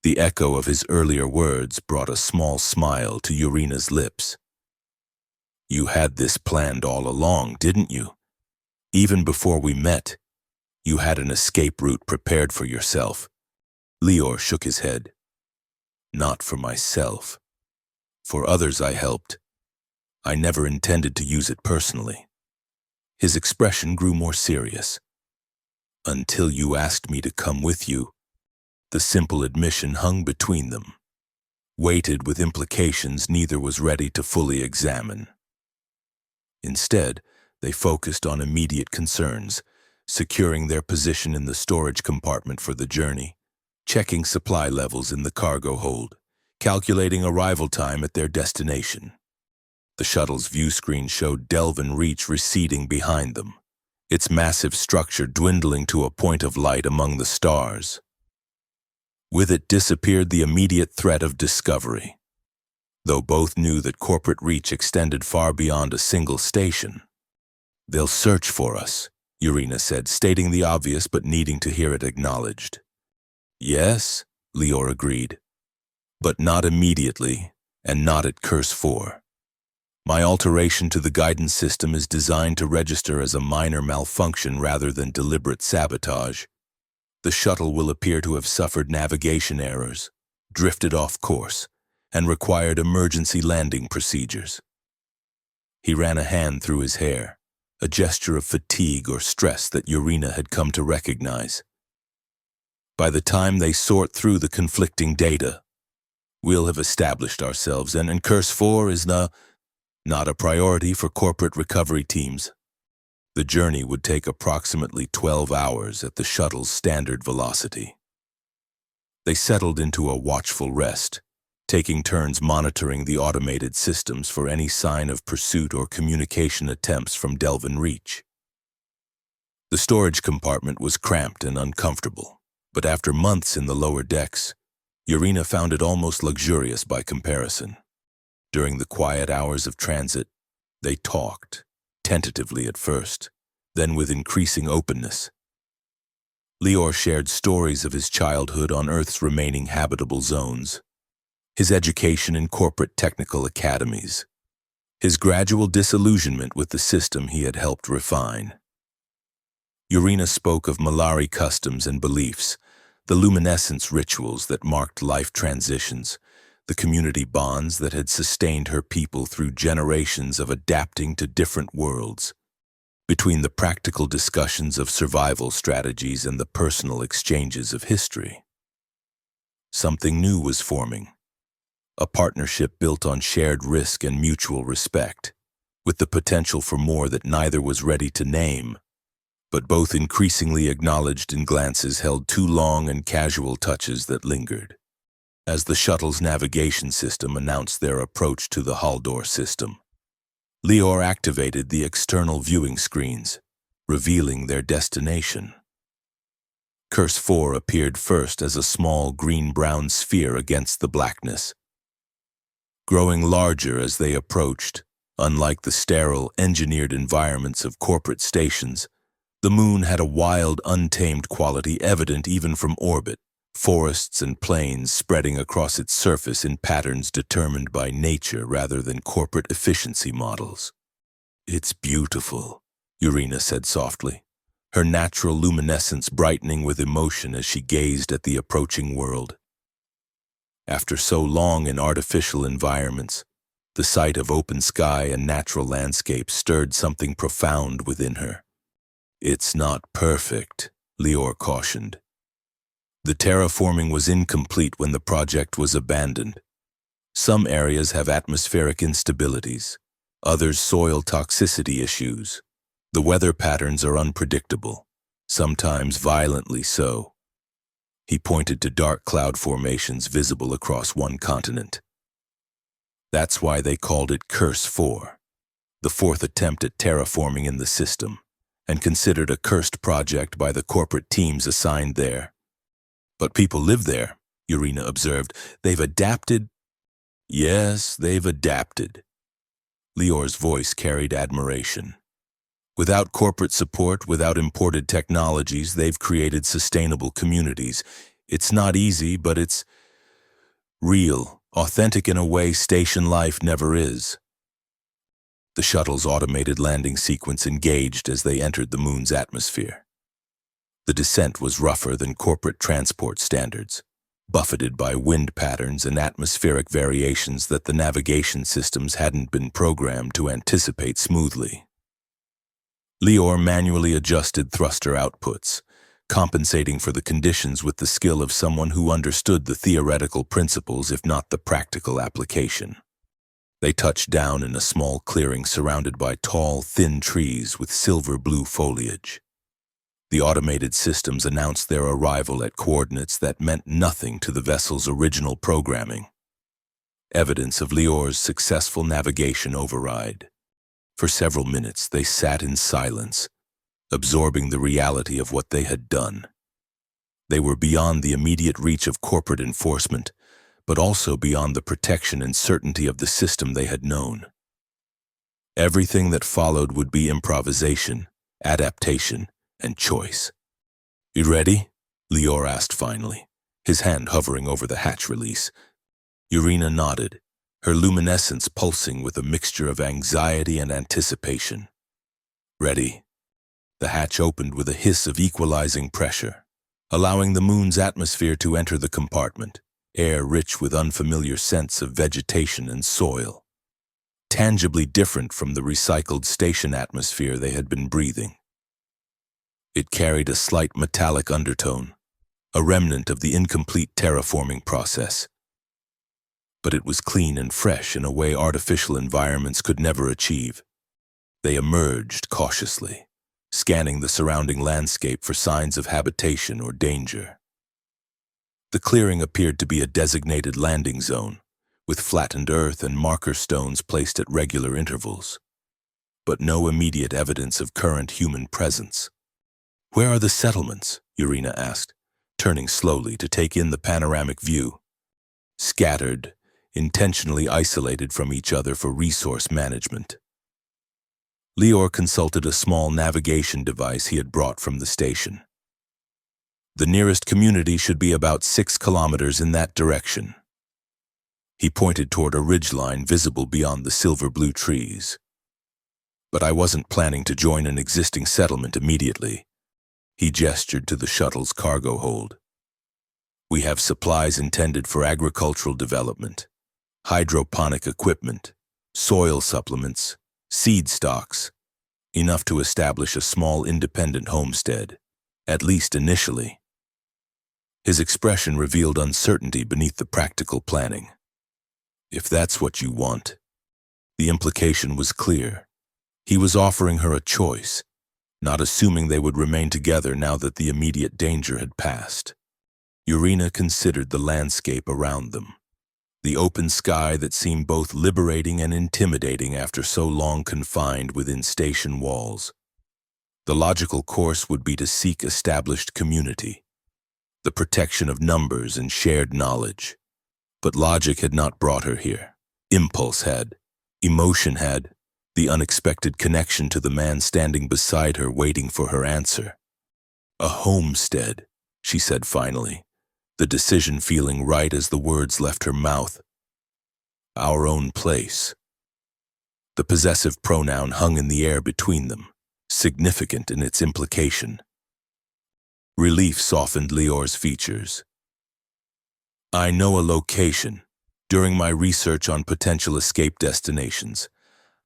The echo of his earlier words brought a small smile to Urena's lips. You had this planned all along, didn't you? Even before we met, you had an escape route prepared for yourself. Lior shook his head. Not for myself. For others I helped. I never intended to use it personally. His expression grew more serious. Until you asked me to come with you, the simple admission hung between them, weighted with implications neither was ready to fully examine. Instead, they focused on immediate concerns, securing their position in the storage compartment for the journey, checking supply levels in the cargo hold, calculating arrival time at their destination. The shuttle's view screen showed Delvin Reach receding behind them, its massive structure dwindling to a point of light among the stars. With it disappeared the immediate threat of discovery. Though both knew that corporate reach extended far beyond a single station. They'll search for us, Urena said, stating the obvious but needing to hear it acknowledged. Yes, Lior agreed, but not immediately, and not at Curse 4. My alteration to the guidance system is designed to register as a minor malfunction rather than deliberate sabotage. The shuttle will appear to have suffered navigation errors, drifted off course, and required emergency landing procedures. He ran a hand through his hair, a gesture of fatigue or stress that Urena had come to recognize. By the time they sort through the conflicting data, we'll have established ourselves, and Curse 4 is not a priority for corporate recovery teams. The journey would take approximately 12 hours at the shuttle's standard velocity. They settled into a watchful rest, taking turns monitoring the automated systems for any sign of pursuit or communication attempts from Delvin Reach. The storage compartment was cramped and uncomfortable, but after months in the lower decks, Urena found it almost luxurious by comparison. During the quiet hours of transit, they talked, tentatively at first, then with increasing openness. Lior shared stories of his childhood on Earth's remaining habitable zones, his education in corporate technical academies, his gradual disillusionment with the system he had helped refine. Urena spoke of Malari customs and beliefs, the luminescence rituals that marked life transitions, the community bonds that had sustained her people through generations of adapting to different worlds. Between the practical discussions of survival strategies and the personal exchanges of history, something new was forming. A partnership built on shared risk and mutual respect, with the potential for more that neither was ready to name, but both increasingly acknowledged in glances held too long and casual touches that lingered. As the shuttle's navigation system announced their approach to the Haldor system, Lior activated the external viewing screens, revealing their destination. Curse 4 appeared first as a small green-brown sphere against the blackness. Growing larger as they approached, Unlike the sterile, engineered environments of corporate stations, the moon had a wild, untamed quality evident even from orbit, forests and plains spreading across its surface in patterns determined by nature rather than corporate efficiency models. "It's beautiful," Urena said softly, her natural luminescence brightening with emotion as she gazed at the approaching world. After so long in artificial environments, the sight of open sky and natural landscape stirred something profound within her. "It's not perfect," Lior cautioned. "The terraforming was incomplete when the project was abandoned. Some areas have atmospheric instabilities, others soil toxicity issues. The weather patterns are unpredictable, sometimes violently so." He pointed to dark cloud formations visible across one continent. "That's why they called it Curse 4, the fourth attempt at terraforming in the system, and considered a cursed project by the corporate teams assigned there." "But people live there," Urena observed. "They've adapted." "Yes, they've adapted." Lior's voice carried admiration. "Without corporate support, without imported technologies, they've created sustainable communities. It's not easy, but it's real, authentic in a way station life never is." The shuttle's automated landing sequence engaged as they entered the moon's atmosphere. The descent was rougher than corporate transport standards, buffeted by wind patterns and atmospheric variations that the navigation systems hadn't been programmed to anticipate smoothly. Lior manually adjusted thruster outputs, compensating for the conditions with the skill of someone who understood the theoretical principles if not the practical application. They touched down in a small clearing surrounded by tall, thin trees with silver-blue foliage. The automated systems announced their arrival at coordinates that meant nothing to the vessel's original programming. Evidence of Lior's successful navigation override. For several minutes they sat in silence, absorbing the reality of what they had done. They were beyond the immediate reach of corporate enforcement, but also beyond the protection and certainty of the system they had known. Everything that followed would be improvisation, adaptation, and choice. "You ready?" Lior asked finally, his hand hovering over the hatch release. Urena nodded, her luminescence pulsing with a mixture of anxiety and anticipation. "Ready." The hatch opened with a hiss of equalizing pressure, allowing the moon's atmosphere to enter the compartment, air rich with unfamiliar scents of vegetation and soil, tangibly different from the recycled station atmosphere they had been breathing. It carried a slight metallic undertone, a remnant of the incomplete terraforming process. But it was clean and fresh in a way artificial environments could never achieve. They emerged cautiously, scanning the surrounding landscape for signs of habitation or danger. The clearing appeared to be a designated landing zone, with flattened earth and marker stones placed at regular intervals, but no immediate evidence of current human presence. "Where are the settlements?" Urena asked, turning slowly to take in the panoramic view. "Scattered, intentionally isolated from each other for resource management." Lior consulted a small navigation device he had brought from the station. "The nearest community should be about 6 kilometers in that direction." He pointed toward a ridgeline visible beyond the silver-blue trees. "But I wasn't planning to join an existing settlement immediately." He gestured to the shuttle's cargo hold. "We have supplies intended for agricultural development, hydroponic equipment, soil supplements, seed stocks, enough to establish a small independent homestead, at least initially." His expression revealed uncertainty beneath the practical planning. "If that's what you want." The implication was clear. He was offering her a choice, not assuming they would remain together now that the immediate danger had passed. Urena considered the landscape around them, the open sky that seemed both liberating and intimidating after so long confined within station walls. The logical course would be to seek established community, the protection of numbers and shared knowledge. But logic had not brought her here. Impulse had. Emotion had. the unexpected connection to the man standing beside her waiting for her answer. "A homestead," she said finally, the decision feeling right as the words left her mouth. "Our own place." The possessive pronoun hung in the air between them, significant in its implication. Relief softened Lior's features. "I know a location. During my research on potential escape destinations,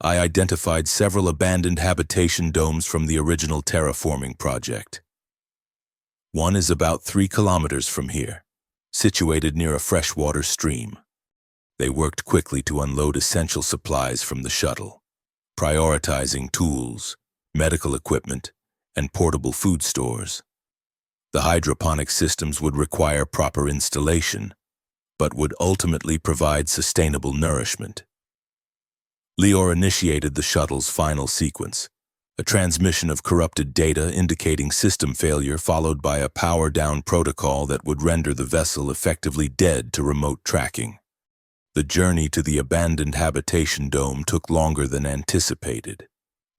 I identified several abandoned habitation domes from the original terraforming project. One is about 3 kilometers from here, situated near a freshwater stream. They worked quickly to unload essential supplies from the shuttle, prioritizing tools, medical equipment, and portable food stores. The hydroponic systems would require proper installation, but would ultimately provide sustainable nourishment. Lior initiated the shuttle's final sequence, a transmission of corrupted data indicating system failure followed by a power-down protocol that would render the vessel effectively dead to remote tracking. The journey to the abandoned habitation dome took longer than anticipated,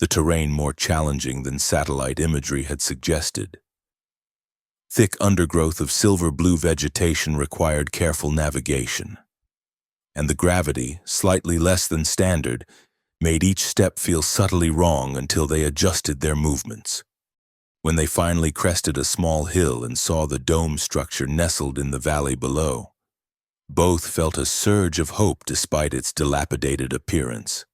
the terrain more challenging than satellite imagery had suggested. Thick undergrowth of silver-blue vegetation required careful navigation, and the gravity, slightly less than standard, made each step feel subtly wrong until they adjusted their movements. When they finally crested a small hill and saw the dome structure nestled in the valley below, both felt a surge of hope despite its dilapidated appearance.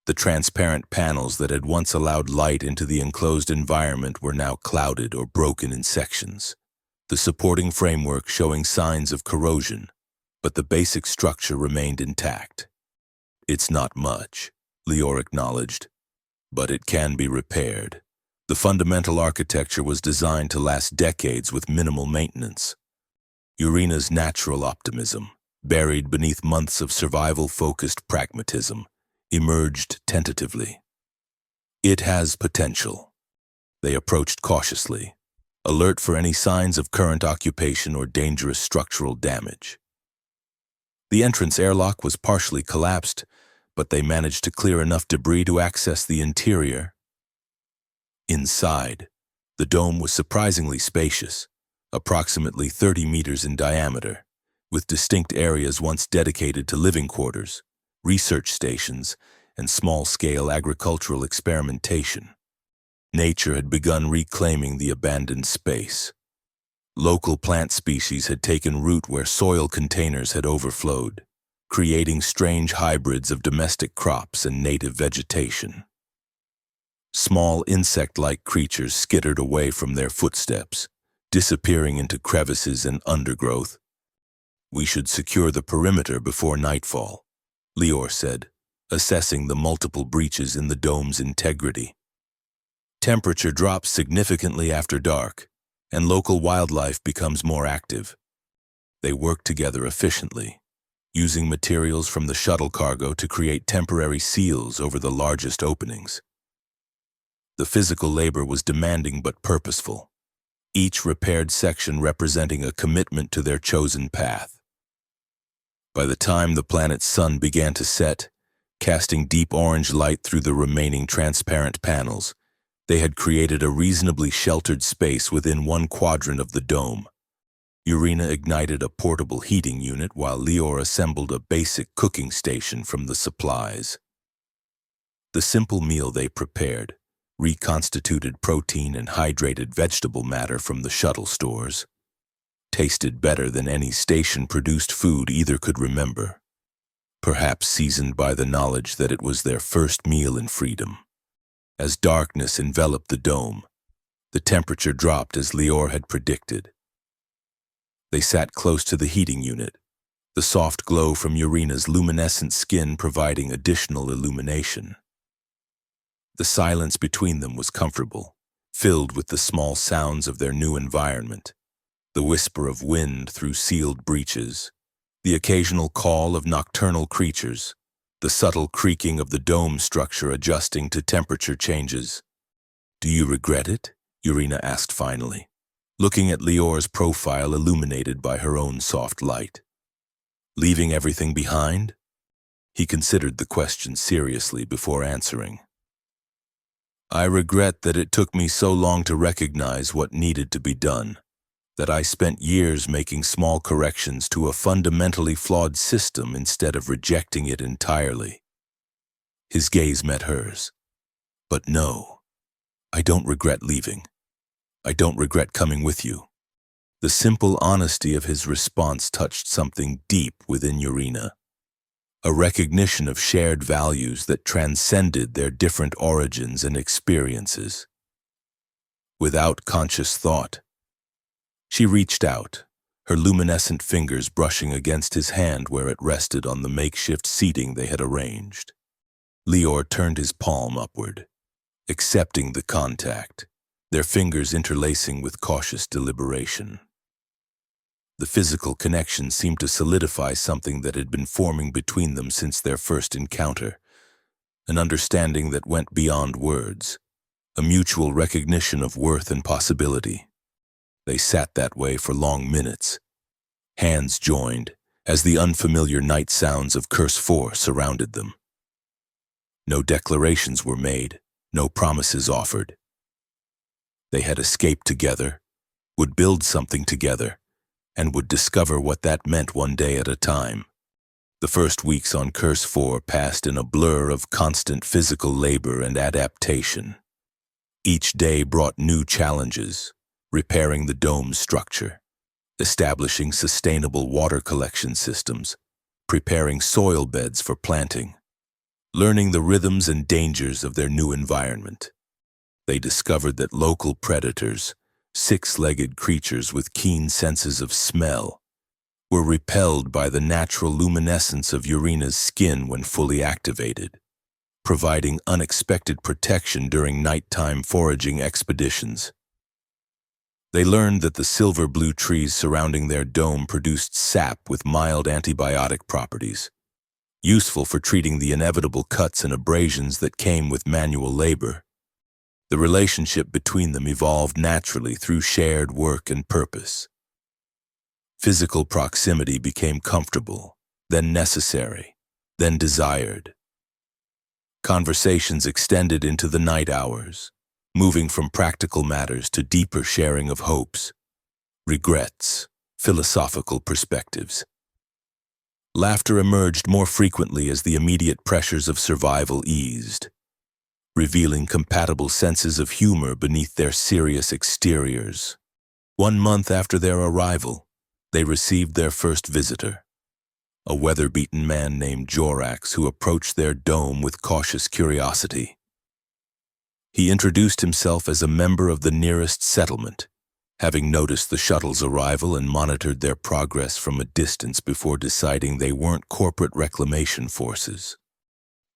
The transparent panels that had once allowed light into the enclosed environment were now clouded or broken in sections, the supporting framework showing signs of corrosion, but the basic structure remained intact. "It's not much," Lior acknowledged, "but it can be repaired. The fundamental architecture was designed to last decades with minimal maintenance." Urina's natural optimism, buried beneath months of survival-focused pragmatism, emerged tentatively. "It has potential." They approached cautiously, alert for any signs of current occupation or dangerous structural damage. The entrance airlock was partially collapsed, but they managed to clear enough debris to access the interior. Inside, the dome was surprisingly spacious, approximately 30 meters in diameter, with distinct areas once dedicated to living quarters, research stations, and small-scale agricultural experimentation. Nature had begun reclaiming the abandoned space. Local plant species had taken root where soil containers had overflowed, creating strange hybrids of domestic crops and native vegetation. Small insect-like creatures skittered away from their footsteps, disappearing into crevices and undergrowth. "We should secure the perimeter before nightfall," Lior said, assessing the multiple breaches in the dome's integrity. "Temperature drops significantly after dark, and local wildlife becomes more active." They worked together efficiently, using materials from the shuttle cargo to create temporary seals over the largest openings. The physical labor was demanding but purposeful, each repaired section representing a commitment to their chosen path. By the time the planet's sun began to set, casting deep orange light through the remaining transparent panels, they had created a reasonably sheltered space within one quadrant of the dome. Urina ignited a portable heating unit while Lior assembled a basic cooking station from the supplies. The simple meal they prepared, reconstituted protein and hydrated vegetable matter from the shuttle stores, tasted better than any station-produced food either could remember, perhaps seasoned by the knowledge that it was their first meal in freedom. As darkness enveloped the dome, the temperature dropped as Lior had predicted. They sat close to the heating unit, the soft glow from Urina's luminescent skin providing additional illumination. The silence between them was comfortable, filled with the small sounds of their new environment, the whisper of wind through sealed breaches, the occasional call of nocturnal creatures, the subtle creaking of the dome structure adjusting to temperature changes. "Do you regret it?" Urina asked finally, looking at Lior's profile illuminated by her own soft light. "Leaving everything behind?" He considered the question seriously before answering. I regret that it took me so long to recognize what needed to be done, that I spent years making small corrections to a fundamentally flawed system instead of rejecting it entirely. His gaze met hers. But no, I don't regret leaving. I don't regret coming with you. The simple honesty of his response touched something deep within Urena, a recognition of shared values that transcended their different origins and experiences. Without conscious thought, she reached out, her luminescent fingers brushing against his hand where it rested on the makeshift seating they had arranged. Lior turned his palm upward, accepting the contact, their fingers interlacing with cautious deliberation. The physical connection seemed to solidify something that had been forming between them since their first encounter, an understanding that went beyond words, a mutual recognition of worth and possibility. They sat that way for long minutes, hands joined, as the unfamiliar night sounds of Curse 4 surrounded them. No declarations were made, no promises offered. They had escaped together, would build something together, and would discover what that meant one day at a time. The first weeks on Curse 4 passed in a blur of constant physical labor and adaptation. Each day brought new challenges, repairing the dome's structure, establishing sustainable water collection systems, preparing soil beds for planting, learning the rhythms and dangers of their new environment. They discovered that local predators, six-legged creatures with keen senses of smell, were repelled by the natural luminescence of Urena's skin when fully activated, providing unexpected protection during nighttime foraging expeditions. They learned that the silver-blue trees surrounding their dome produced sap with mild antibiotic properties, useful for treating the inevitable cuts and abrasions that came with manual labor. The relationship between them evolved naturally through shared work and purpose. Physical proximity became comfortable, then necessary, then desired. Conversations extended into the night hours, moving from practical matters to deeper sharing of hopes, regrets, philosophical perspectives. Laughter emerged more frequently as the immediate pressures of survival eased, revealing compatible senses of humor beneath their serious exteriors. 1 month after their arrival, they received their first visitor, a weather-beaten man named Jorax who approached their dome with cautious curiosity. He introduced himself as a member of the nearest settlement, having noticed the shuttle's arrival and monitored their progress from a distance before deciding they weren't corporate reclamation forces.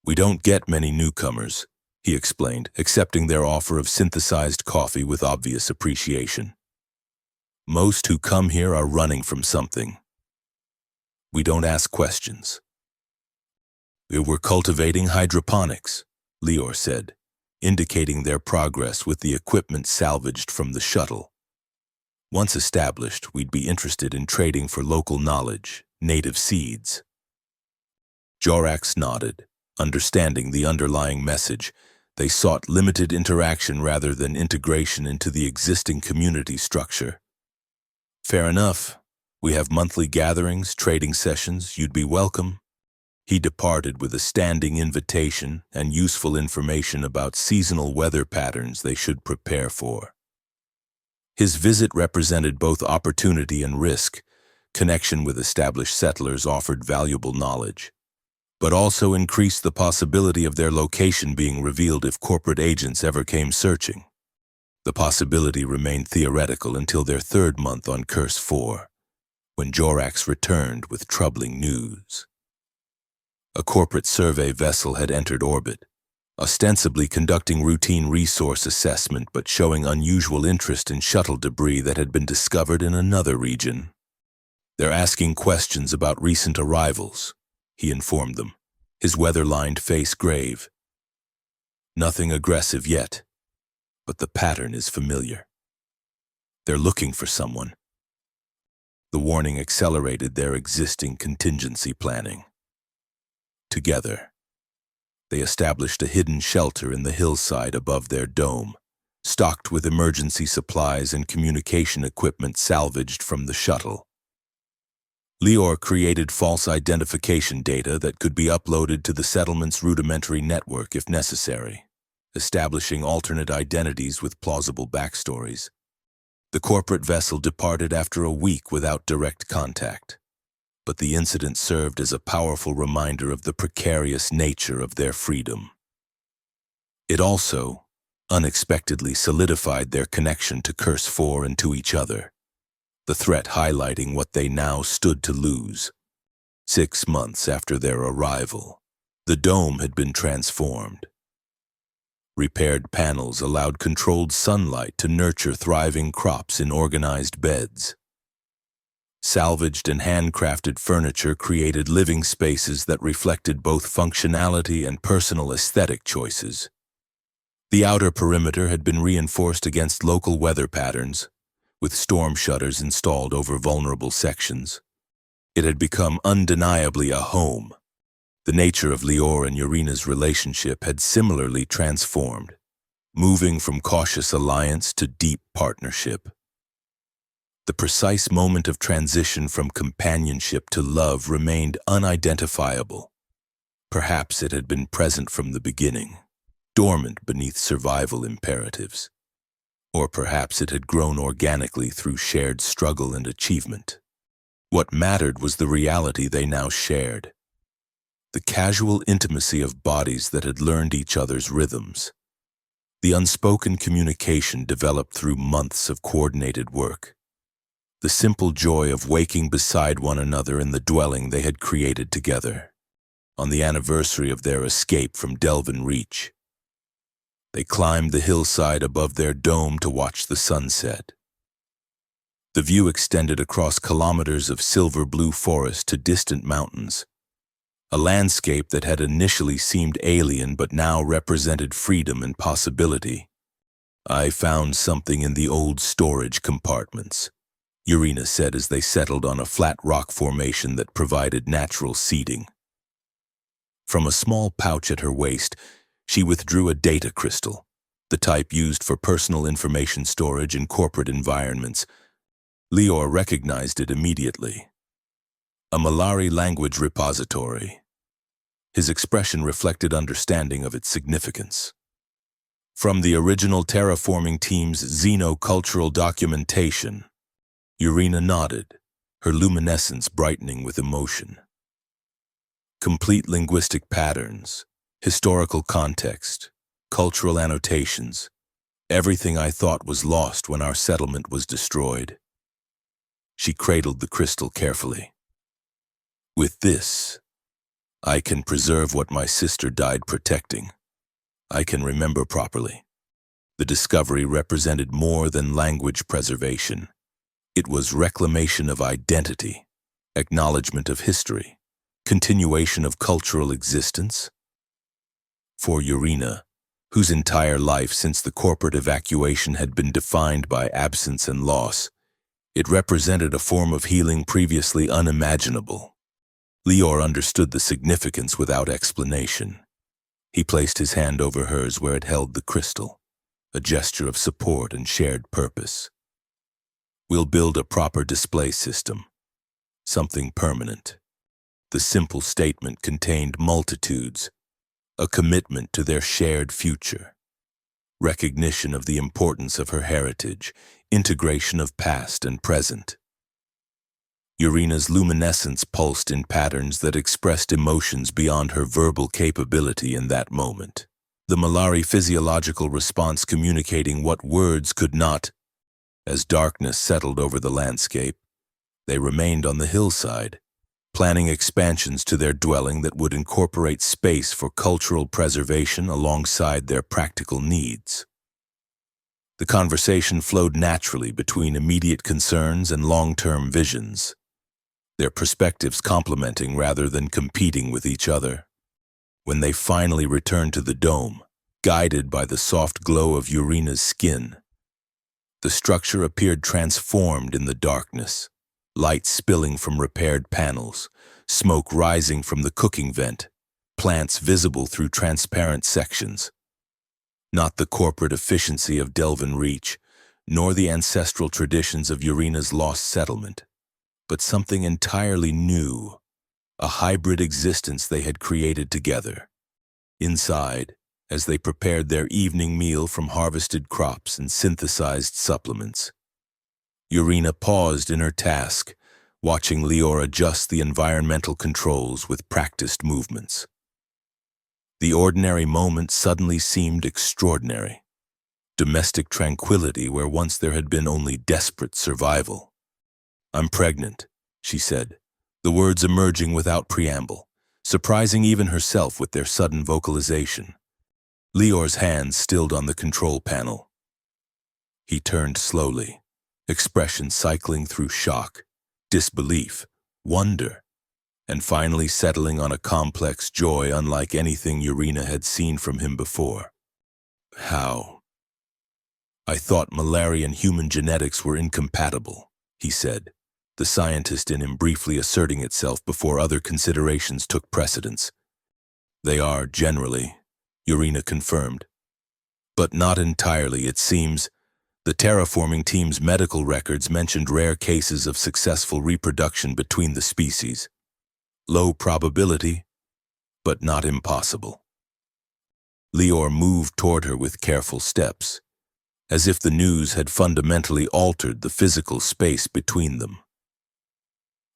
"We don't get many newcomers," he explained, accepting their offer of synthesized coffee with obvious appreciation. "Most who come here are running from something. We don't ask questions." "We're cultivating hydroponics," Lior said, indicating their progress with the equipment salvaged from the shuttle. "Once established, we'd be interested in trading for local knowledge, native seeds." Jorax nodded, understanding the underlying message. They sought limited interaction rather than integration into the existing community structure. "Fair enough. We have monthly gatherings, trading sessions. You'd be welcome." He departed with a standing invitation and useful information about seasonal weather patterns they should prepare for. His visit represented both opportunity and risk. Connection with established settlers offered valuable knowledge, but also increased the possibility of their location being revealed if corporate agents ever came searching. The possibility remained theoretical until their 3rd month on Curse 4, when Jorax returned with troubling news. A corporate survey vessel had entered orbit, ostensibly conducting routine resource assessment but showing unusual interest in shuttle debris that had been discovered in another region. "They're asking questions about recent arrivals," he informed them, his weather-lined face grave. "Nothing aggressive yet, but the pattern is familiar. They're looking for someone." The warning accelerated their existing contingency planning. together. They established a hidden shelter in the hillside above their dome, stocked with emergency supplies and communication equipment salvaged from the shuttle. Lior created false identification data that could be uploaded to the settlement's rudimentary network if necessary, establishing alternate identities with plausible backstories. The corporate vessel departed after a week without direct contact, but the incident served as a powerful reminder of the precarious nature of their freedom. It also, unexpectedly, solidified their connection to Curse 4 and to each other, the threat highlighting what they now stood to lose. 6 months after their arrival, the dome had been transformed. Repaired panels allowed controlled sunlight to nurture thriving crops in organized beds. Salvaged and handcrafted furniture created living spaces that reflected both functionality and personal aesthetic choices. The outer perimeter had been reinforced against local weather patterns, with storm shutters installed over vulnerable sections. It had become undeniably a home. The nature of Lior and Urina's relationship had similarly transformed, moving from cautious alliance to deep partnership. The precise moment of transition from companionship to love remained unidentifiable. Perhaps it had been present from the beginning, dormant beneath survival imperatives. Or perhaps it had grown organically through shared struggle and achievement. What mattered was the reality they now shared. The casual intimacy of bodies that had learned each other's rhythms. The unspoken communication developed through months of coordinated work. The simple joy of waking beside one another in the dwelling they had created together, on the anniversary of their escape from Delvin Reach. They climbed the hillside above their dome to watch the sunset. The view extended across kilometers of silver-blue forest to distant mountains, a landscape that had initially seemed alien but now represented freedom and possibility. "I found something in the old storage compartments," Urina said as they settled on a flat rock formation that provided natural seating. From a small pouch at her waist, she withdrew a data crystal, the type used for personal information storage in corporate environments. Lior recognized it immediately. A Malari language repository. His expression reflected understanding of its significance. From the original terraforming team's xenocultural documentation, Urina nodded, her luminescence brightening with emotion. Complete linguistic patterns, historical context, cultural annotations, everything I thought was lost when our settlement was destroyed. She cradled the crystal carefully. "With this, I can preserve what my sister died protecting. I can remember properly." The discovery represented more than language preservation. It was reclamation of identity, acknowledgement of history, continuation of cultural existence. For Urina, whose entire life since the corporate evacuation had been defined by absence and loss, it represented a form of healing previously unimaginable. Lior understood the significance without explanation. He placed his hand over hers where it held the crystal, a gesture of support and shared purpose. "We'll build a proper display system, something permanent." The simple statement contained multitudes, a commitment to their shared future, recognition of the importance of her heritage, integration of past and present. Urina's luminescence pulsed in patterns that expressed emotions beyond her verbal capability in that moment. The Malari physiological response communicating what words could not. As darkness settled over the landscape, they remained on the hillside, planning expansions to their dwelling that would incorporate space for cultural preservation alongside their practical needs. The conversation flowed naturally between immediate concerns and long-term visions, their perspectives complementing rather than competing with each other. When they finally returned to the dome, guided by the soft glow of Urina's skin, the structure appeared transformed in the darkness, light spilling from repaired panels, smoke rising from the cooking vent, plants visible through transparent sections. Not the corporate efficiency of Delvin Reach, nor the ancestral traditions of Urina's lost settlement, but something entirely new, a hybrid existence they had created together. Inside, as they prepared their evening meal from harvested crops and synthesized supplements, Urina paused in her task, watching Lior adjust the environmental controls with practiced movements. The ordinary moment suddenly seemed extraordinary. Domestic tranquility where once there had been only desperate survival. "I'm pregnant," she said, the words emerging without preamble, surprising even herself with their sudden vocalization. Lior's hands stilled on the control panel. He turned slowly, expression cycling through shock, disbelief, wonder, and finally settling on a complex joy unlike anything Urina had seen from him before. "How?" "I thought malaria and human genetics were incompatible," he said, the scientist in him briefly asserting itself before other considerations took precedence. "They are, generally," Urina confirmed. "But not entirely, it seems. The terraforming team's medical records mentioned rare cases of successful reproduction between the species. Low probability, but not impossible." Lior moved toward her with careful steps, as if the news had fundamentally altered the physical space between them.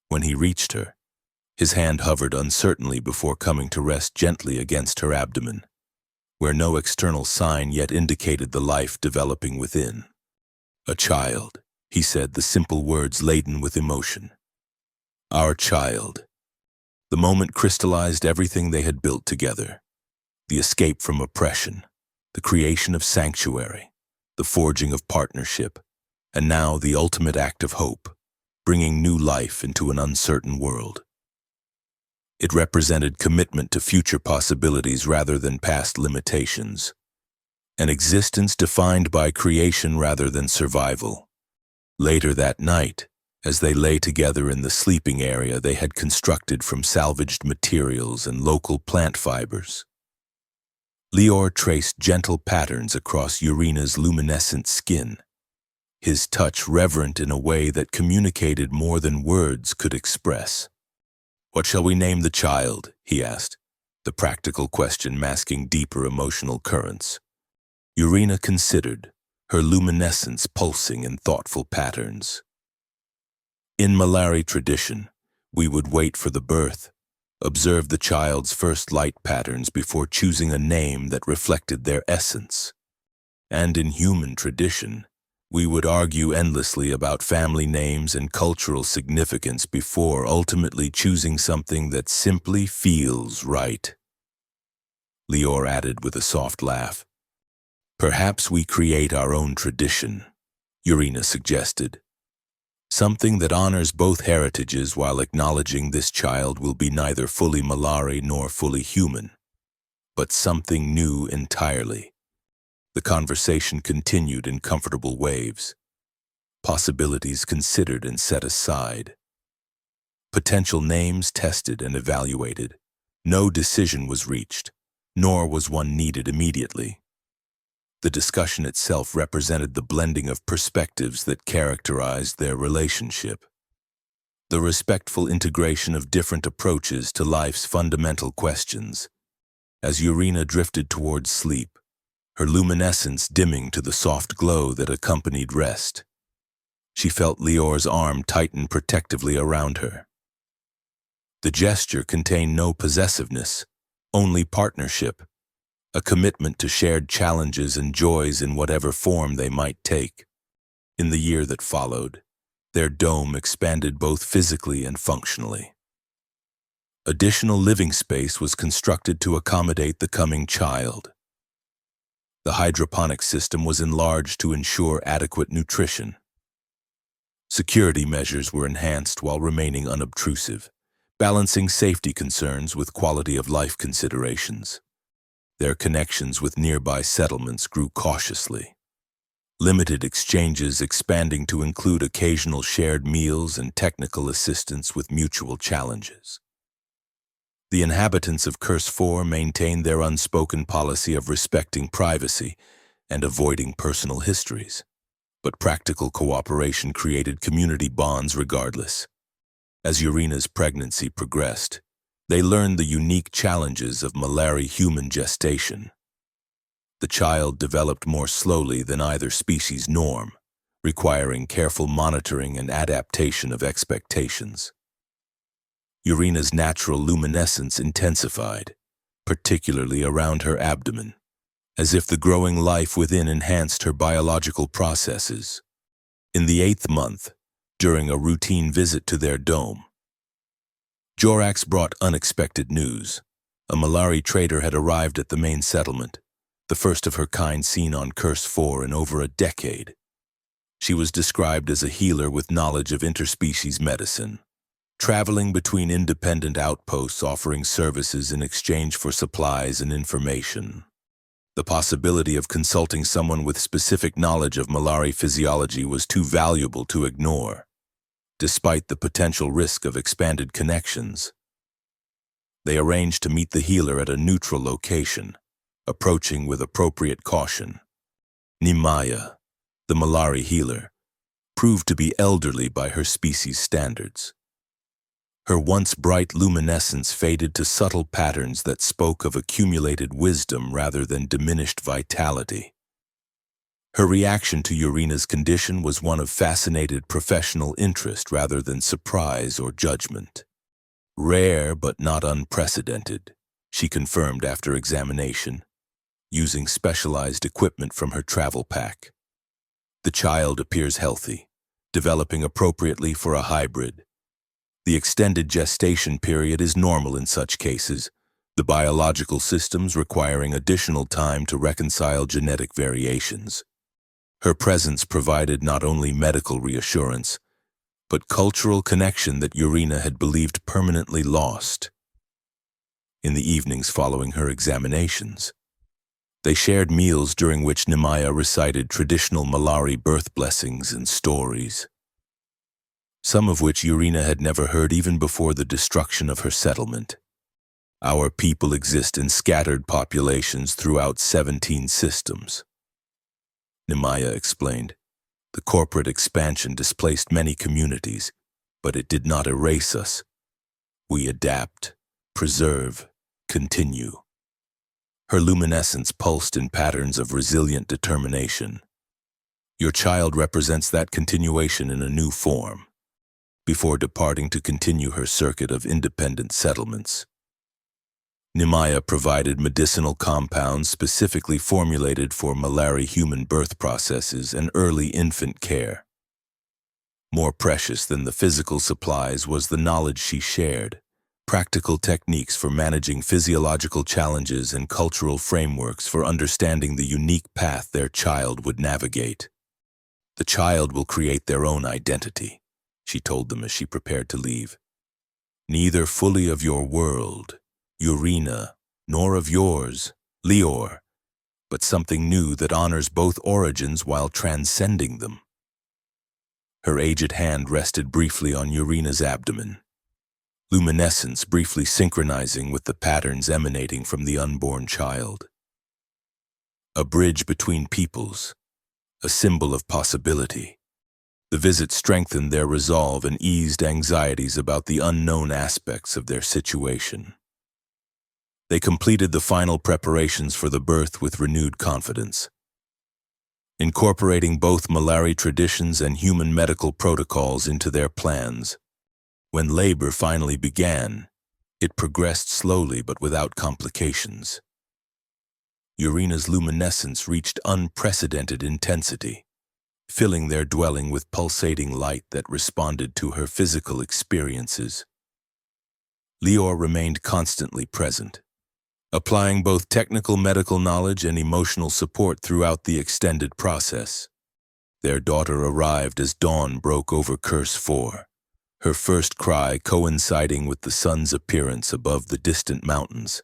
When he reached her, his hand hovered uncertainly before coming to rest gently against her abdomen, where no external sign yet indicated the life developing within. "A child," he said, the simple words laden with emotion. "Our child." The moment crystallized everything they had built together. The escape from oppression, the creation of sanctuary, the forging of partnership, and now the ultimate act of hope, bringing new life into an uncertain world. It represented commitment to future possibilities rather than past limitations, an existence defined by creation rather than survival. Later that night, as they lay together in the sleeping area they had constructed from salvaged materials and local plant fibers, Lior traced gentle patterns across Urina's luminescent skin, his touch reverent in a way that communicated more than words could express. "What shall we name the child?" he asked, the practical question masking deeper emotional currents. Urina considered, her luminescence pulsing in thoughtful patterns. "In Malari tradition, we would wait for the birth, observe the child's first light patterns before choosing a name that reflected their essence. And in human tradition, we would argue endlessly about family names and cultural significance before ultimately choosing something that simply feels right." Lior added with a soft laugh. "Perhaps we create our own tradition," Urina suggested. "Something that honors both heritages while acknowledging this child will be neither fully Malari nor fully human, but something new entirely." The conversation continued in comfortable waves, possibilities considered and set aside, potential names tested and evaluated. No decision was reached, nor was one needed immediately. The discussion itself represented the blending of perspectives that characterized their relationship, the respectful integration of different approaches to life's fundamental questions. As Urina drifted towards sleep, her luminescence dimming to the soft glow that accompanied rest, she felt Lior's arm tighten protectively around her. The gesture contained no possessiveness, only partnership, a commitment to shared challenges and joys in whatever form they might take. In the year that followed, their dome expanded both physically and functionally. Additional living space was constructed to accommodate the coming child. The hydroponic system was enlarged to ensure adequate nutrition. Security measures were enhanced while remaining unobtrusive, balancing safety concerns with quality of life considerations. Their connections with nearby settlements grew cautiously, limited exchanges expanding to include occasional shared meals and technical assistance with mutual challenges. The inhabitants of Curse 4 maintained their unspoken policy of respecting privacy and avoiding personal histories. But practical cooperation created community bonds regardless. As Urina's pregnancy progressed, they learned the unique challenges of malari-human gestation. The child developed more slowly than either species' norm, requiring careful monitoring and adaptation of expectations. Urina's natural luminescence intensified, particularly around her abdomen, as if the growing life within enhanced her biological processes. In the 8th month, during a routine visit to their dome, Jorax brought unexpected news. A Malari trader had arrived at the main settlement, the first of her kind seen on Curse 4 in over a decade. She was described as a healer with knowledge of interspecies medicine, traveling between independent outposts offering services in exchange for supplies and information. The possibility of consulting someone with specific knowledge of Malari physiology was too valuable to ignore. Despite the potential risk of expanded connections, they arranged to meet the healer at a neutral location, approaching with appropriate caution. Nimaya, the Malari healer, proved to be elderly by her species' standards. Her once bright luminescence faded to subtle patterns that spoke of accumulated wisdom rather than diminished vitality. Her reaction to Urina's condition was one of fascinated professional interest rather than surprise or judgment. Rare but not unprecedented, she confirmed after examination, using specialized equipment from her travel pack. The child appears healthy, developing appropriately for a hybrid. The extended gestation period is normal in such cases, the biological systems requiring additional time to reconcile genetic variations. Her presence provided not only medical reassurance, but cultural connection that Urina had believed permanently lost. In the evenings following her examinations, they shared meals during which Nimaya recited traditional Malari birth blessings and stories, some of which Urina had never heard even before the destruction of her settlement. Our people exist in scattered populations throughout 17 systems, Nimaya explained. The corporate expansion displaced many communities, but it did not erase us. We adapt, preserve, continue. Her luminescence pulsed in patterns of resilient determination. Your child represents that continuation in a new form, before departing to continue her circuit of independent settlements. Nimaya provided medicinal compounds specifically formulated for Malari human birth processes and early infant care. More precious than the physical supplies was the knowledge she shared, practical techniques for managing physiological challenges and cultural frameworks for understanding the unique path their child would navigate. The child will create their own identity, she told them as she prepared to leave. Neither fully of your world, Urina, nor of yours, Lior, but something new that honors both origins while transcending them. Her aged hand rested briefly on Urina's abdomen, luminescence briefly synchronizing with the patterns emanating from the unborn child. A bridge between peoples, a symbol of possibility. The visit strengthened their resolve and eased anxieties about the unknown aspects of their situation. They completed the final preparations for the birth with renewed confidence. Incorporating both Malari traditions and human medical protocols into their plans, when labor finally began, it progressed slowly but without complications. Urina's luminescence reached unprecedented intensity, filling their dwelling with pulsating light that responded to her physical experiences. Lior remained constantly present, applying both technical medical knowledge and emotional support throughout the extended process. Their daughter arrived as dawn broke over Curse 4, her first cry coinciding with the sun's appearance above the distant mountains.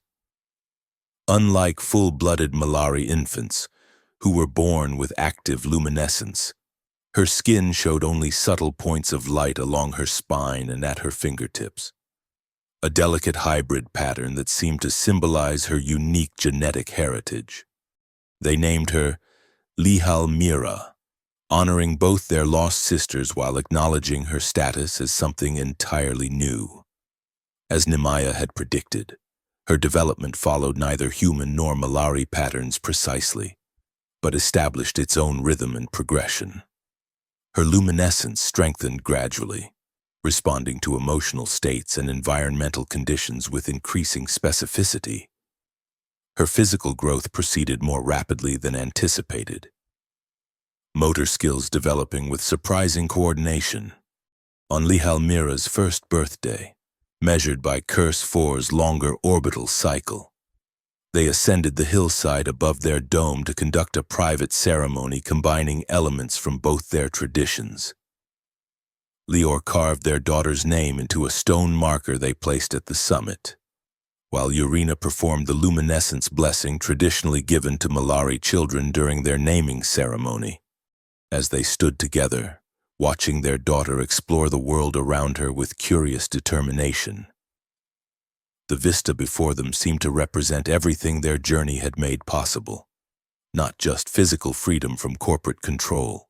Unlike full-blooded Malari infants, who were born with active luminescence, her skin showed only subtle points of light along her spine and at her fingertips. a delicate hybrid pattern that seemed to symbolize her unique genetic heritage. They named her Lihalmira, honoring both their lost sisters while acknowledging her status as something entirely new. As Nimaya had predicted, her development followed neither human nor Malari patterns precisely, but established its own rhythm and progression. Her luminescence strengthened gradually, responding to emotional states and environmental conditions with increasing specificity. Her physical growth proceeded more rapidly than anticipated, motor skills developing with surprising coordination. On Lihalmira's first birthday, measured by Curse 4's longer orbital cycle, they ascended the hillside above their dome to conduct a private ceremony combining elements from both their traditions. Lior carved their daughter's name into a stone marker they placed at the summit, while Urina performed the luminescence blessing traditionally given to Malari children during their naming ceremony. As they stood together, watching their daughter explore the world around her with curious determination, the vista before them seemed to represent everything their journey had made possible, not just physical freedom from corporate control,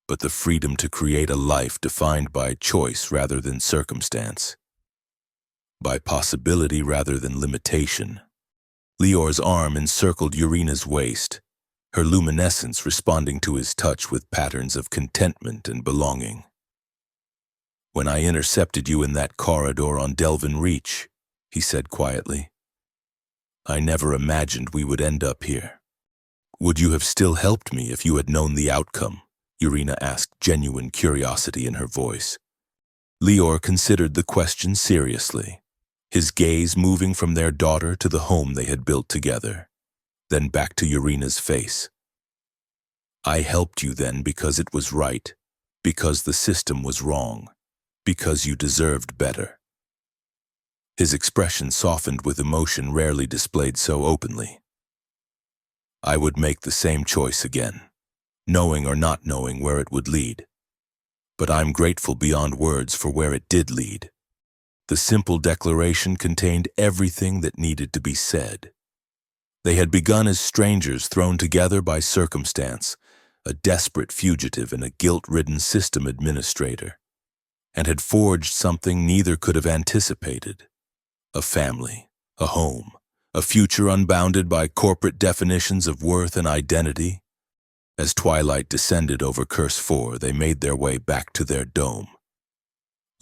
but the freedom to create a life defined by choice rather than circumstance, by possibility rather than limitation. Lior's arm encircled Urina's waist, her luminescence responding to his touch with patterns of contentment and belonging. "When I intercepted you in that corridor on Delvin Reach," he said quietly, "I never imagined we would end up here." "Would you have still helped me if you had known the outcome?" Urina asked, genuine curiosity in her voice. Lior considered the question seriously, his gaze moving from their daughter to the home they had built together, then back to Urina's face. "I helped you then because it was right, because the system was wrong, because you deserved better." His expression softened with emotion rarely displayed so openly. "I would make the same choice again, knowing or not knowing where it would lead. But I'm grateful beyond words for where it did lead." The simple declaration contained everything that needed to be said. They had begun as strangers thrown together by circumstance, a desperate fugitive and a guilt-ridden system administrator, and had forged something neither could have anticipated: a family, a home, a future unbounded by corporate definitions of worth and identity. As twilight descended over Curse 4, they made their way back to their dome.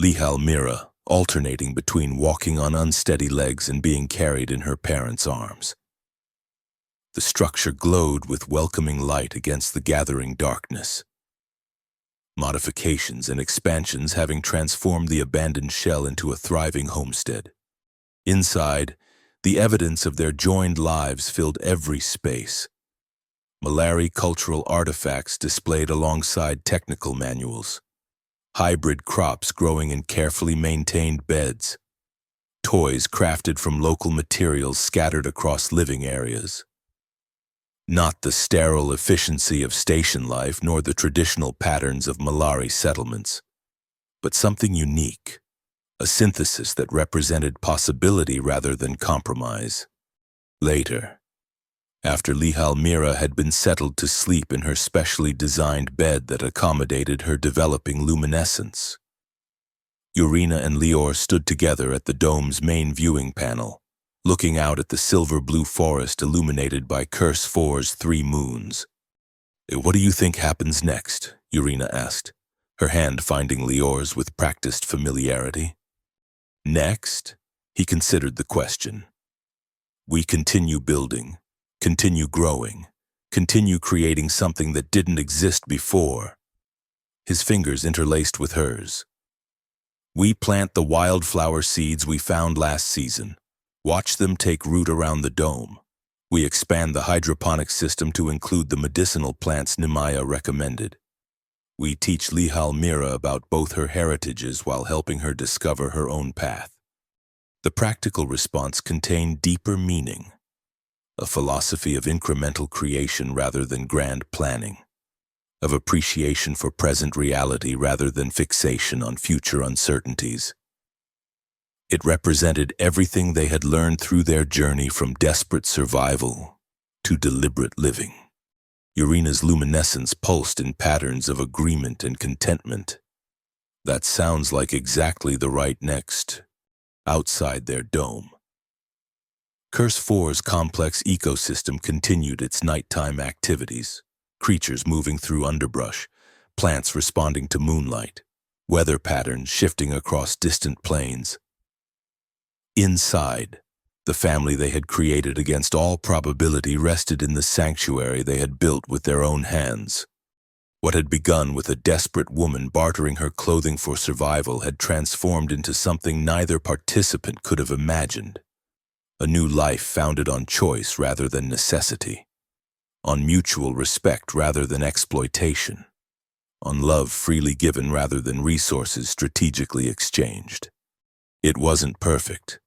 Lihalmira alternating between walking on unsteady legs and being carried in her parents' arms. The structure glowed with welcoming light against the gathering darkness, modifications and expansions having transformed the abandoned shell into a thriving homestead. Inside, the evidence of their joined lives filled every space. Malari cultural artifacts displayed alongside technical manuals, hybrid crops growing in carefully maintained beds, toys crafted from local materials scattered across living areas. Not the sterile efficiency of station life nor the traditional patterns of Malari settlements, but something unique, a synthesis that represented possibility rather than compromise. Later, after Lihalmira had been settled to sleep in her specially designed bed that accommodated her developing luminescence, Urina and Lior stood together at the dome's main viewing panel, looking out at the silver-blue forest illuminated by Curse 4's 3 moons. "What do you think happens next?" Urina asked, her hand finding Lior's with practiced familiarity. "Next?" He considered the question. "We continue building, continue growing, continue creating something that didn't exist before." His fingers interlaced with hers. "We plant the wildflower seeds we found last season, watch them take root around the dome. We expand the hydroponic system to include the medicinal plants Nimaya recommended. We teach Lihalmira about both her heritages while helping her discover her own path." The practical response contained deeper meaning, a philosophy of incremental creation rather than grand planning, of appreciation for present reality rather than fixation on future uncertainties. It represented everything they had learned through their journey from desperate survival to deliberate living. Urina's luminescence pulsed in patterns of agreement and contentment. That sounds like exactly the right next, outside their dome. Curse 4's complex ecosystem continued its nighttime activities, creatures moving through underbrush, plants responding to moonlight, weather patterns shifting across distant plains. Inside, the family they had created against all probability rested in the sanctuary they had built with their own hands. What had begun with a desperate woman bartering her clothing for survival had transformed into something neither participant could have imagined. A new life founded on choice rather than necessity, on mutual respect rather than exploitation, on love freely given rather than resources strategically exchanged. It wasn't perfect.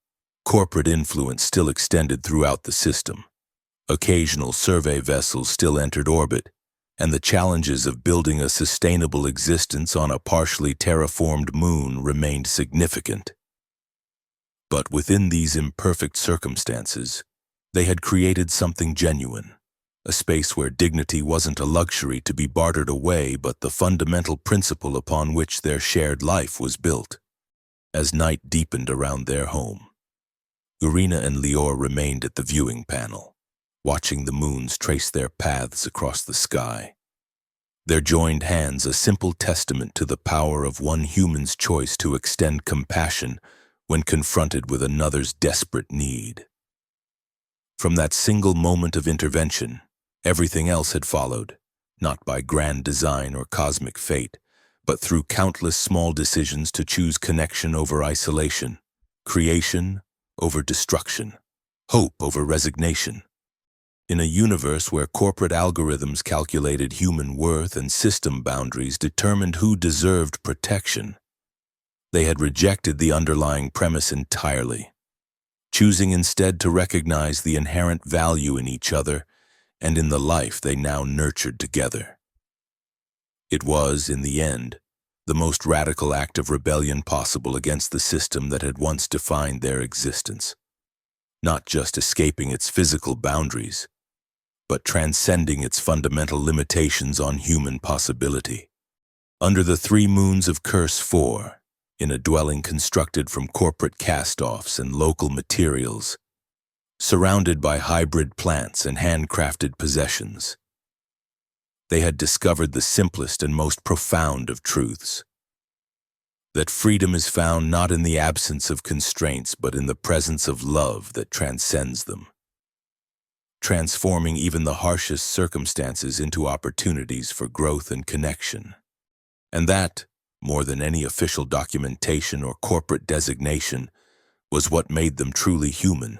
Corporate influence still extended throughout the system. Occasional survey vessels still entered orbit, and the challenges of building a sustainable existence on a partially terraformed moon remained significant. But within these imperfect circumstances, they had created something genuine, a space where dignity wasn't a luxury to be bartered away but the fundamental principle upon which their shared life was built. As night deepened around their home, Urina and Lior remained at the viewing panel, watching the moons trace their paths across the sky. Their joined hands a simple testament to the power of one human's choice to extend compassion when confronted with another's desperate need. From that single moment of intervention, everything else had followed, not by grand design or cosmic fate, but through countless small decisions to choose connection over isolation, creation over destruction, hope over resignation. In a universe where corporate algorithms calculated human worth and system boundaries determined who deserved protection, they had rejected the underlying premise entirely, choosing instead to recognize the inherent value in each other and in the life they now nurtured together. It was, in the end, the most radical act of rebellion possible against the system that had once defined their existence, not just escaping its physical boundaries, but transcending its fundamental limitations on human possibility. Under the 3 moons of Curse 4, in a dwelling constructed from corporate cast-offs and local materials, surrounded by hybrid plants and handcrafted possessions, they had discovered the simplest and most profound of truths: that freedom is found not in the absence of constraints but in the presence of love that transcends them, transforming even the harshest circumstances into opportunities for growth and connection. And that, more than any official documentation or corporate designation, was what made them truly human.